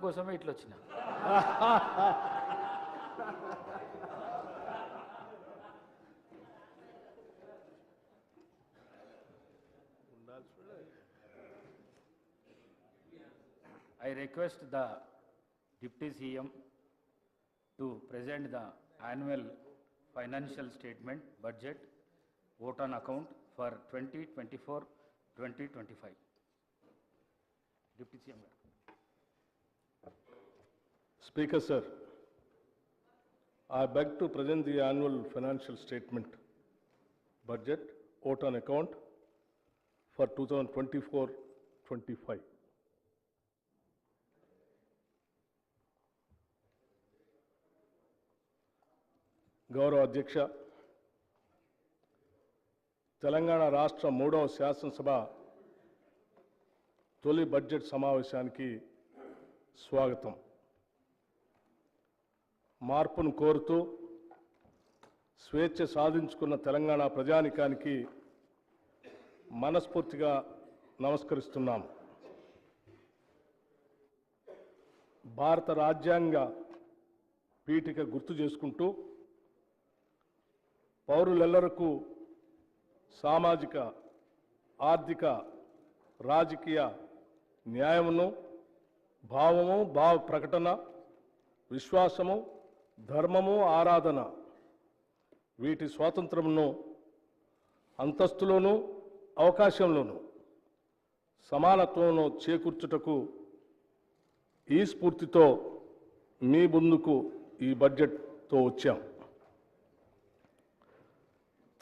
కోసమే ఇట్లా వచ్చిన. I request the Deputy CM to present the annual financial statement, budget, vote on account for 2024-2025. Deputy CM. Speaker sir, I beg to present the annual financial statement, budget, vote on account for 2024-25. గౌరవ అధ్యక్ష, తెలంగాణ రాష్ట్ర 3వ శాసనసభ తొలి budget సమావేశానికి స్వాగతం. మార్పును కోరుతూ స్వేచ్ఛ సాధించుకున్న తెలంగాణ ప్రజానికానికి మనస్ఫూర్తిగా నమస్కరిస్తున్నాం. భారత రాజ్యాంగ పీఠిక గుర్తు చేసుకుంటూ పౌరులెల్లరకు సామాజిక, ఆర్థిక, రాజకీయ న్యాయమును, భావము, భావ ప్రకటన, విశ్వాసము, ధర్మము, ఆరాధన వీటి స్వాతంత్రమును అంతస్తులోనూ అవకాశంలోనూ సమానత్వంలో చేకూర్చుటకు ఈ స్ఫూర్తితో మీ ముందుకు ఈ బడ్జెట్తో వచ్చాం.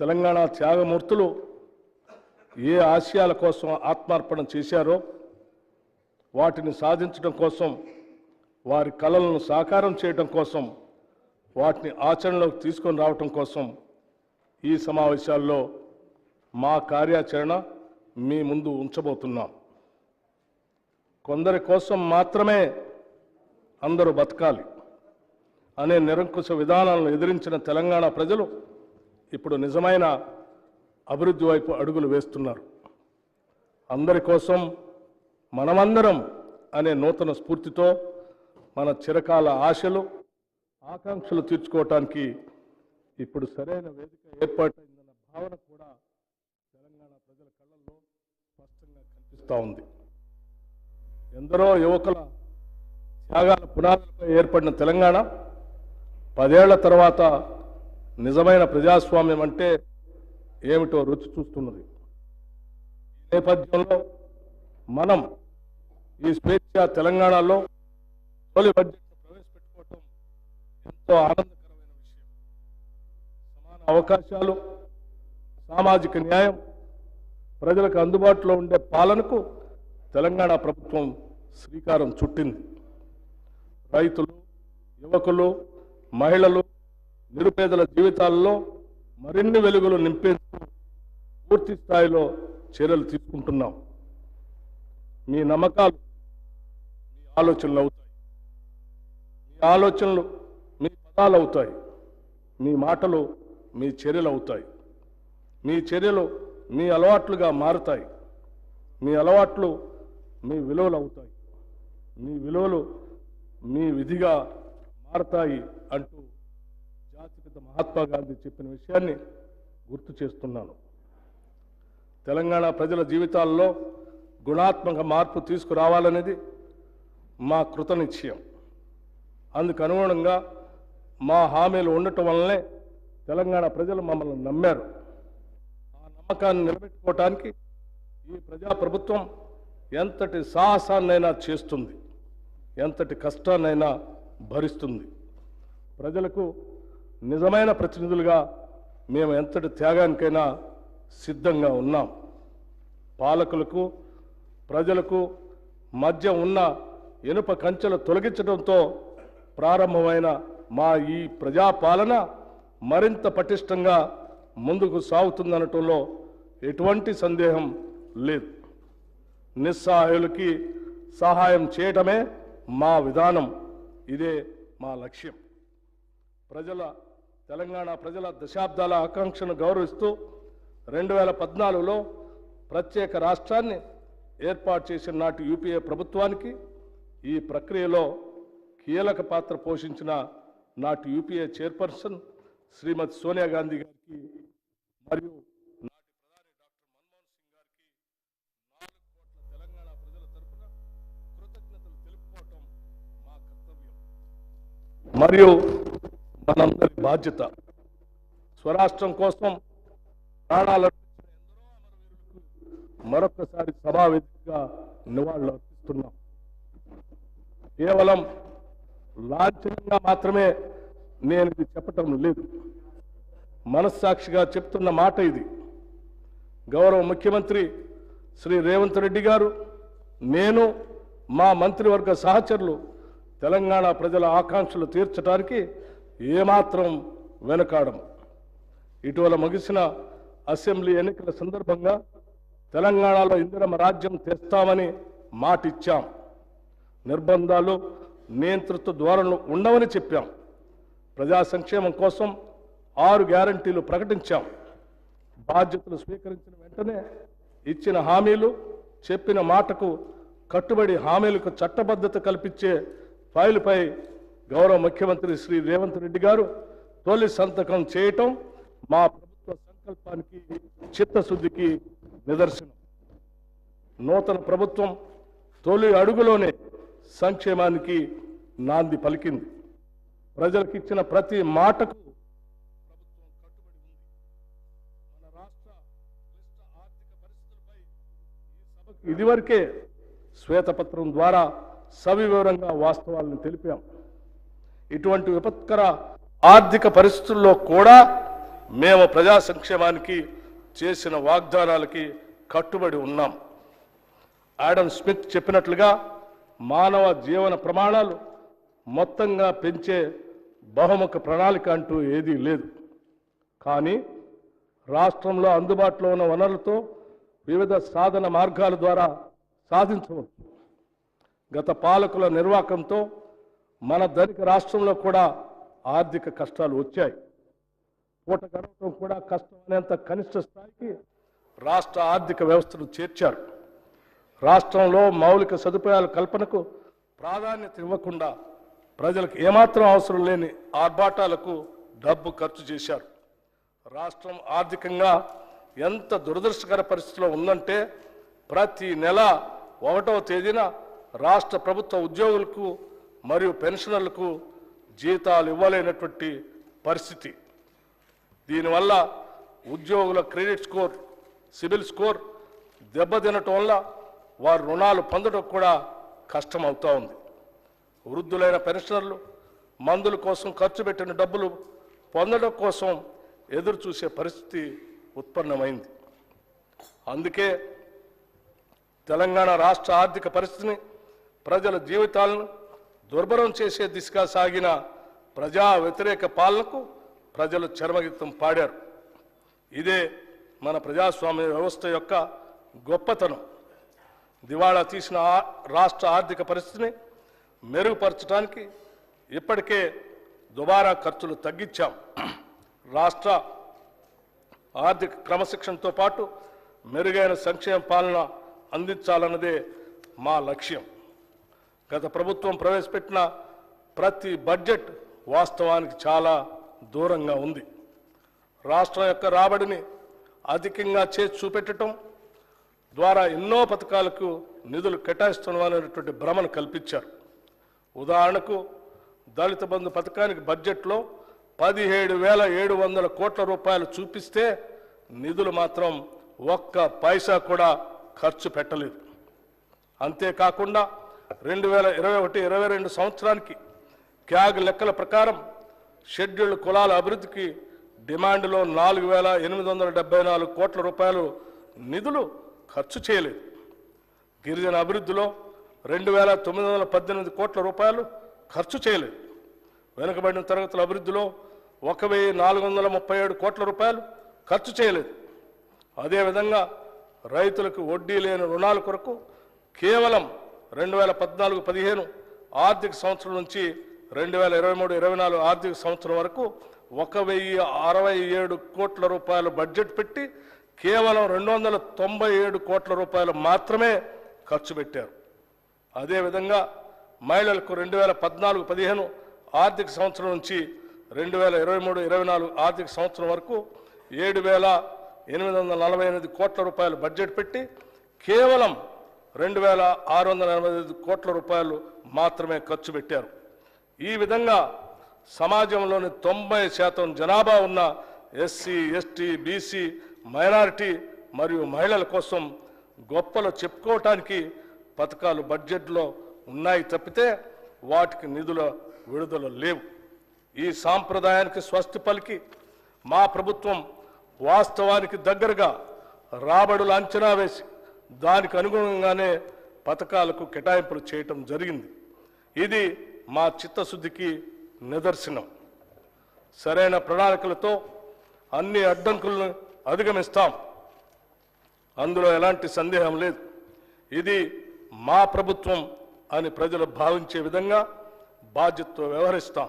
తెలంగాణ త్యాగమూర్తులు ఏ ఆశయాల కోసం ఆత్మార్పణ చేశారో వాటిని సాధించడం కోసం, వారి కలలను సాకారం చేయడం కోసం, వాటిని ఆచరణలోకి తీసుకొని రావటం కోసం ఈ సమావేశాల్లో మా కార్యాచరణ మీ ముందు ఉంచబోతున్నాం. కొందరి కోసం మాత్రమే అందరూ బతకాలి అనే నిరంకుశ విధానాలను ఎదిరించిన తెలంగాణ ప్రజలు ఇప్పుడు నిజమైన అభివృద్ధి వైపు అడుగులు వేస్తున్నారు. అందరి కోసం మనమందరం అనే నూతన స్ఫూర్తితో మన చిరకాల ఆశలు, ఆకాంక్షలు తీర్చుకోవటానికి ఇప్పుడు సరైన వేదిక ఏర్పాటైందన్న భావన కూడా తెలంగాణ ప్రజల కళ్ళల్లో స్పష్టంగా కనిపిస్తూ ఉంది. ఎందరో యువకుల త్యాగాల పునాదులపై ఏర్పడిన తెలంగాణ 10 ఏళ్ల తర్వాత నిజమైన ప్రజాస్వామ్యం అంటే ఏమిటో రుచి చూస్తున్నది. ఈ నేపథ్యంలో మనం ఈ స్వేచ్ఛ తెలంగాణలో తొలి బడ్జెట్ను ప్రవేశపెట్టుకోవటం ఎంతో ఆనందకరమైన విషయం. సమాన అవకాశాలు, సామాజిక న్యాయం, ప్రజలకు అందుబాటులో ఉండే పాలనకు తెలంగాణ ప్రభుత్వం శ్రీకారం చుట్టింది. రైతులు, యువకులు, మహిళలు, నిరుపేదల జీవితాల్లో మరిన్ని వెలుగులు నింపేందుకు పూర్తి స్థాయిలో చర్యలు తీసుకుంటున్నాం. మీ నమ్మకాలు మీ ఆలోచనలు అవుతాయి, మీ ఆలోచనలు మీ పదాలు అవుతాయి, మీ మాటలు మీ చర్యలు అవుతాయి, మీ చర్యలు మీ అలవాట్లుగా మారుతాయి, మీ అలవాట్లు మీ విలువలు అవుతాయి, మీ విలువలు మీ విధిగా మారతాయి అంటూ జాతిపిత మహాత్మా గాంధీ చెప్పిన విషయాన్ని గుర్తు చేస్తున్నాను. తెలంగాణ ప్రజల జీవితాల్లో గుణాత్మక మార్పు తీసుకురావాలనేది మా కృతనిశ్చయం. అందుకు అనుగుణంగా మా హామీలు ఉండటం వల్లనే తెలంగాణ ప్రజలు మమ్మల్ని నమ్మారు. ఆ నమ్మకాన్ని నిలబెట్టుకోవటానికి ఈ ప్రజాప్రభుత్వం ఎంతటి సాహసాన్నైనా చేస్తుంది, ఎంతటి కష్టాన్నైనా భరిస్తుంది. ప్రజలకు నిజమైన ప్రతినిధులుగా మేము ఎంతటి త్యాగానికైనా సిద్ధంగా ఉన్నాం. పాలకులకు, ప్రజలకు మధ్య ఉన్న ఇనుప కంచెలు తొలగించడంతో ప్రారంభమైన మా ఈ ప్రజాపాలన మరింత పటిష్టంగా ముందుకు సాగుతుందనటంలో ఎటువంటి సందేహం లేదు. నిస్సహాయులకి సహాయం చేయటమే మా విధానం, ఇదే మా లక్ష్యం. తెలంగాణ ప్రజల దశాబ్దాల ఆకాంక్షను గౌరవిస్తూ 2014లో ప్రత్యేక రాష్ట్రాన్ని ఏర్పాటు చేసిన నాటి యూపీఏ ప్రభుత్వానికి ఈ ప్రక్రియలో కీలక పాత్ర పోషించిన నాటి యూపీఏ చైర్పర్సన్ శ్రీమతి సోనియా గాంధీ గారికి మరియు నాటి ప్రధాని డాక్టర్ మన్మోహన్ సింగ్ గారికి 4 కోట్ల తెలంగాణ ప్రజల తరపున కృతజ్ఞతలు తెలుపుకోవటం మా కర్తవ్యం మరియు మనందరి బాధ్యత. స్వరాష్ట్రం కోసం ప్రాణాలు అర్పించిన ఎందరో అమరవీరులకు మరొకసారి సభావేదికగా నివాళులు అర్పిస్తున్నాం. కేవలం లాంఛనంగా మాత్రమే నేను ఇది చెప్పటం లేదు, మనస్సాక్షిగా చెప్తున్న మాట ఇది. గౌరవ ముఖ్యమంత్రి శ్రీ రేవంత్ రెడ్డి గారు, నేను, మా మంత్రివర్గ సహచరులు తెలంగాణ ప్రజల ఆకాంక్షలు తీర్చడానికి ఏమాత్రం వెనుకాడం. ఇటీవల ముగిసిన అసెంబ్లీ ఎన్నికల సందర్భంగా తెలంగాణలో ఇందిరమ్మ రాజ్యం తెస్తామని మాటిచ్చాం. నిర్బంధాలు, నియంతృత్వ ధోరణులు ఉండవని చెప్పాం. ప్రజా సంక్షేమం కోసం 6 గ్యారంటీలు ప్రకటించాం. బాధ్యతలు స్వీకరించిన వెంటనే ఇచ్చిన హామీలు, చెప్పిన మాటకు కట్టుబడి హామీలకు చట్టబద్ధత కల్పించే ఫైలుపై గౌరవ ముఖ్యమంత్రి శ్రీ రేవంత్ రెడ్డి గారు తొలి సంతకం చేయటం మా ప్రభుత్వ సంకల్పానికి, చిత్తశుద్ధికి నిదర్శనం. నూతన ప్రభుత్వం తొలి అడుగులోనే సంక్షేమానికి నాంది పలికింది. ప్రజలకు ఇచ్చిన ప్రతి మాటకు ప్రభుత్వం కట్టుబడి ఉంది. మన రాష్ట్ర క్లిష్ట ఆర్థిక పరిస్థితులపై ఈ సభకు ఇదివరకే శ్వేతపత్రం ద్వారా సవివరంగా వాస్తవాలను తెలిపాం. ఇటువంటి విపత్కర ఆర్థిక పరిస్థితుల్లో కూడా మేము ప్రజా సంక్షేమానికి చేసిన వాగ్దానాలకి కట్టుబడి ఉన్నాం. ఆడమ్ స్మిత్ చెప్పినట్లుగా మానవ జీవన ప్రమాణాలు మొత్తంగా పెంచే బహుముఖ ప్రణాళిక అంటూ ఏదీ లేదు. కానీ రాష్ట్రంలో అందుబాటులో ఉన్న వనరులతో వివిధ సాధన మార్గాల ద్వారా సాధించవచ్చు. గత పాలకుల నిర్వాకంతో మన ధనిక రాష్ట్రంలో కూడా ఆర్థిక కష్టాలు వచ్చాయి. పూట గడవటం కూడా కష్టం అనేంత కనిష్ట స్థాయికి రాష్ట్ర ఆర్థిక వ్యవస్థను చేర్చారు. రాష్ట్రంలో మౌలిక సదుపాయాల కల్పనకు ప్రాధాన్యత ఇవ్వకుండా ప్రజలకు ఏమాత్రం అవసరం లేని ఆర్భాటాలకు డబ్బు ఖర్చు చేశారు. రాష్ట్రం ఆర్థికంగా ఎంత దురదృష్టకర పరిస్థితిలో ఉందంటే ప్రతి నెల 1వ తేదీన రాష్ట్ర ప్రభుత్వ ఉద్యోగులకు మరియు పెన్షనర్లకు జీతాలు ఇవ్వలేనటువంటి పరిస్థితి. దీనివల్ల ఉద్యోగుల క్రెడిట్ స్కోర్, సిబిల్ స్కోర్ దెబ్బతినటం వల్ల వారు రుణాలు పొందడం కూడా కష్టం అవుతూ ఉంది. వృద్ధులైన పెన్షనర్లు మందుల కోసం ఖర్చు పెట్టిన డబ్బులు పొందడం కోసం ఎదురు చూసే పరిస్థితి ఉత్పన్నమైంది. అందుకే తెలంగాణ రాష్ట్ర ఆర్థిక పరిస్థితిని, ప్రజల జీవితాలను దుర్భరం చేసే దిశగా సాగిన ప్రజా వ్యతిరేక పాలనకు ప్రజలు చరమగీతం పాడారు. ఇదే మన ప్రజాస్వామ్య వ్యవస్థ యొక్క గొప్పతనం. దివాళా తీసిన రాష్ట్ర ఆర్థిక పరిస్థితిని మెరుగుపరచడానికి ఇప్పటికే దుబారా ఖర్చులు తగ్గించాం. రాష్ట్ర ఆర్థిక క్రమశిక్షణతో పాటు మెరుగైన సంక్షేమ పాలన అందించాలన్నదే మా లక్ష్యం. గత ప్రభుత్వం ప్రవేశపెట్టిన ప్రతి బడ్జెట్ వాస్తవానికి చాలా దూరంగా ఉంది. రాష్ట్రం యొక్క రాబడిని అధికంగా చేసి చూపెట్టడం ద్వారా ఎన్నో పథకాలకు నిధులు కేటాయిస్తున్నామనేటువంటి భ్రమను కల్పించారు. ఉదాహరణకు దళిత బంధు పథకానికి బడ్జెట్లో 17,700 కోట్ల రూపాయలు చూపిస్తే నిధులు మాత్రం ఒక్క పైసా కూడా ఖర్చు పెట్టలేదు. అంతేకాకుండా 2021-22 సంవత్సరానికి క్యాగ్ లెక్కల ప్రకారం షెడ్యూల్డ్ కులాల అభివృద్ధికి డిమాండ్లో 4,874 కోట్ల రూపాయలు నిధులు ఖర్చు చేయలేదు. గిరిజన అభివృద్ధిలో 2,918 కోట్ల రూపాయలు ఖర్చు చేయలేదు. వెనుకబడిన తరగతుల అభివృద్ధిలో 1,437 కోట్ల రూపాయలు ఖర్చు చేయలేదు. అదేవిధంగా రైతులకు వడ్డీ లేని రుణాల కొరకు కేవలం 2014-15 ఆర్థిక సంవత్సరం నుంచి 2023-24 ఆర్థిక సంవత్సరం వరకు 1,067 కోట్ల రూపాయలు బడ్జెట్ పెట్టి కేవలం 297 కోట్ల రూపాయలు మాత్రమే ఖర్చు పెట్టారు. అదేవిధంగా మహిళలకు 2014-15 ఆర్థిక సంవత్సరం నుంచి 2023-24 ఆర్థిక సంవత్సరం వరకు 7,848 కోట్ల రూపాయలు బడ్జెట్ పెట్టి కేవలం 2,685 కోట్ల రూపాయలు మాత్రమే ఖర్చు పెట్టారు. ఈ విధంగా సమాజంలోని 90% జనాభా ఉన్న ఎస్సీ, ఎస్టీ, బీసీ, మైనారిటీ మరియు మహిళల కోసం గొప్పలు చెప్పుకోవటానికి పథకాలు బడ్జెట్లో ఉన్నాయి తప్పితే వాటికి నిధుల విడుదల లేవు. ఈ సాంప్రదాయానికి స్వస్తి పలికి మా ప్రభుత్వం వాస్తవానికి దగ్గరగా రాబడులు అంచనా వేసి దానికి అనుగుణంగానే పథకాలకు కేటాయింపులు చేయటం జరిగింది. ఇది మా చిత్తశుద్ధికి నిదర్శనం. సరైన ప్రణాళికలతో అన్ని అడ్డంకులను అధిగమిస్తాం, అందులో ఎలాంటి సందేహం లేదు. ఇది మా ప్రభుత్వం అని ప్రజలు భావించే విధంగా బాధ్యతతో వ్యవహరిస్తాం.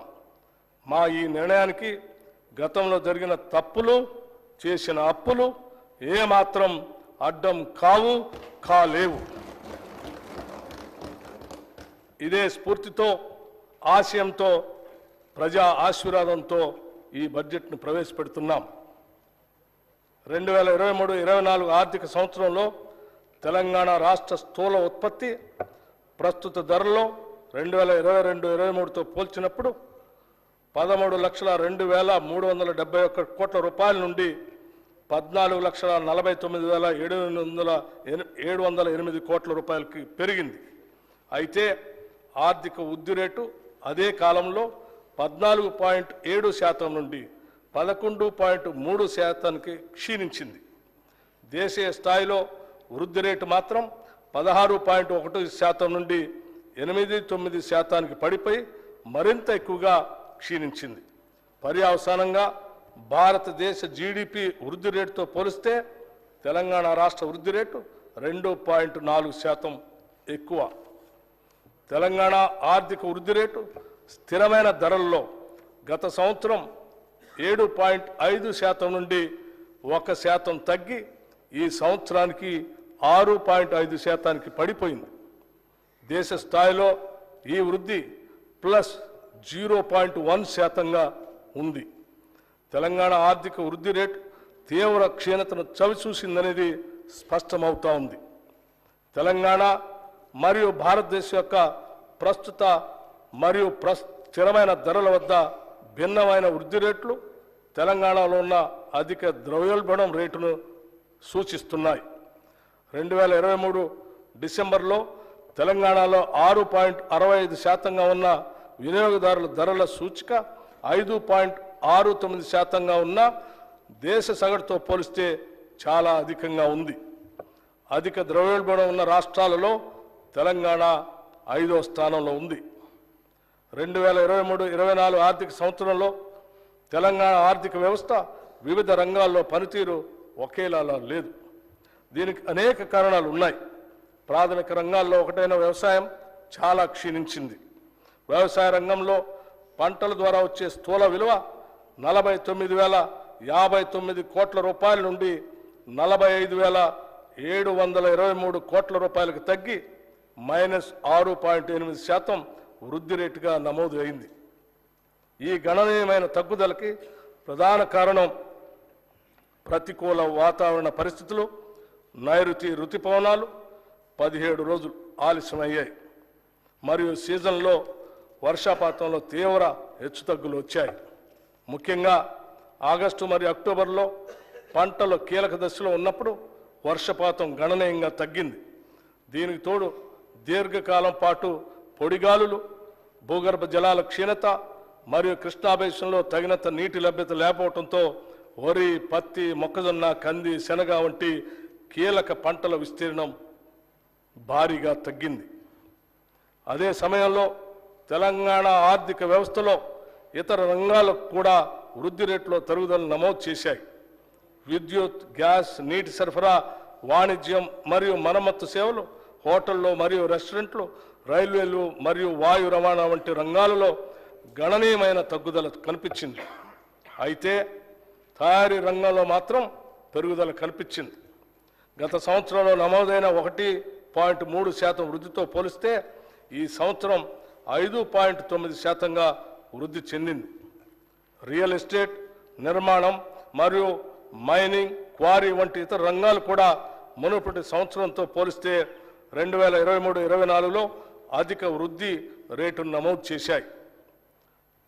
మా ఈ నిర్ణయానికి గతంలో జరిగిన తప్పులు, చేసిన అప్పులు ఏమాత్రం అడ్డం కాలేవు. ఇదే స్ఫూర్తితో, ఆశయంతో, ప్రజా ఆశీర్వాదంతో ఈ బడ్జెట్ను ప్రవేశపెడుతున్నాం. 2023-24 ఆర్థిక సంవత్సరంలో తెలంగాణ రాష్ట్ర స్థూల ఉత్పత్తి ప్రస్తుత ధరల్లో 2022-23తో పోల్చినప్పుడు 13,02,371 కోట్ల రూపాయల నుండి 14,49,708 కోట్ల రూపాయలకి పెరిగింది. అయితే ఆర్థిక వృద్ధి రేటు అదే కాలంలో 14.7% నుండి 11.3% క్షీణించింది. దేశీయ స్థాయిలో వృద్ధి రేటు మాత్రం 16.1% నుండి 8.9% పడిపోయి మరింత ఎక్కువగా క్షీణించింది. పర్యవసానంగా భారతదేశ జీడిపి వృద్ధి రేటుతో పోలిస్తే తెలంగాణ రాష్ట్ర వృద్ధి రేటు 2.4% ఎక్కువ. తెలంగాణ ఆర్థిక వృద్ధి రేటు స్థిరమైన ధరల్లో గత సంవత్సరం 7.5% నుండి 1% తగ్గి ఈ సంవత్సరానికి 6.5%కి పడిపోయింది. దేశ స్థాయిలో ఈ వృద్ధి +0.1%గా ఉంది. తెలంగాణ ఆర్థిక వృద్ధి రేటు తీవ్ర క్షీణతను చవిచూసిందనేది స్పష్టమవుతా ఉంది. తెలంగాణ మరియు భారతదేశం యొక్క ప్రస్తుత మరియు స్థిరమైన ధరల వద్ద భిన్నమైన వృద్ధి రేట్లు తెలంగాణలో ఉన్న అధిక ద్రవ్యోల్బణం రేటును సూచిస్తున్నాయి. 2023 డిసెంబర్లో తెలంగాణలో 6.65%గా ఉన్న వినియోగదారుల ధరల సూచిక 5.69%గా ఉన్న దేశ సగటుతో పోలిస్తే చాలా అధికంగా ఉంది. అధిక ద్రవ్యోల్బణం ఉన్న రాష్ట్రాలలో తెలంగాణ 5వ స్థానంలో ఉంది. 2023-24 ఆర్థిక సంవత్సరంలో తెలంగాణ ఆర్థిక వ్యవస్థ వివిధ రంగాల్లో పనితీరు ఒకేలా లేదు. దీనికి అనేక కారణాలు ఉన్నాయి. ప్రాథమిక రంగాల్లో ఒకటైన వ్యవసాయం చాలా క్షీణించింది. వ్యవసాయ రంగంలో పంటల ద్వారా వచ్చే స్థూల విలువ 49,059 కోట్ల రూపాయల నుండి 45,723 కోట్ల రూపాయలకు తగ్గి -6.8% వృద్ధి రేటుగా నమోదు అయింది. ఈ గణనీయమైన తగ్గుదలకి ప్రధాన కారణం ప్రతికూల వాతావరణ పరిస్థితులు, నైరుతి రుతుపవనాలు 17 రోజులు ఆలస్యమయ్యాయి మరియు సీజన్లో వర్షపాతంలో తీవ్ర హెచ్చుతగ్గులు వచ్చాయి. ముఖ్యంగా ఆగస్టు మరియు అక్టోబర్లో పంటలు కీలక దశలో ఉన్నప్పుడు వర్షపాతం గణనీయంగా తగ్గింది. దీనికి తోడు దీర్ఘకాలం పాటు పొడిగాలులు, భూగర్భ జలాల క్షీణత మరియు కృష్ణా బేసిన్లో తగినంత నీటి లభ్యత లేకపోవడంతో వరి, పత్తి, మొక్కజొన్న, కంది, శనగ వంటి కీలక పంటల విస్తీర్ణం భారీగా తగ్గింది. అదే సమయంలో తెలంగాణ ఆర్థిక వ్యవస్థలో ఇతర రంగాలకు కూడా వృద్ధి రేట్లో తరుగుదల నమోదు చేశాయి. విద్యుత్, గ్యాస్, నీటి సరఫరా, వాణిజ్యం మరియు మరమ్మత్తు సేవలు, హోటళ్లు మరియు రెస్టారెంట్లు, రైల్వేలు మరియు వాయు రవాణా వంటి రంగాలలో గణనీయమైన తగ్గుదల కనిపించింది. అయితే తయారీ రంగంలో మాత్రం పెరుగుదల కనిపించింది. గత సంవత్సరంలో నమోదైన 1.3% వృద్ధితో పోలిస్తే ఈ సంవత్సరం 5.9% వృద్ధి చెందింది. రియల్ ఎస్టేట్, నిర్మాణం మరియు మైనింగ్, క్వారీ వంటి ఇతర రంగాలు కూడా మునుపటి సంవత్సరంతో పోలిస్తే 2023-24లో అధిక వృద్ధి రేటును నమోదు చేశాయి.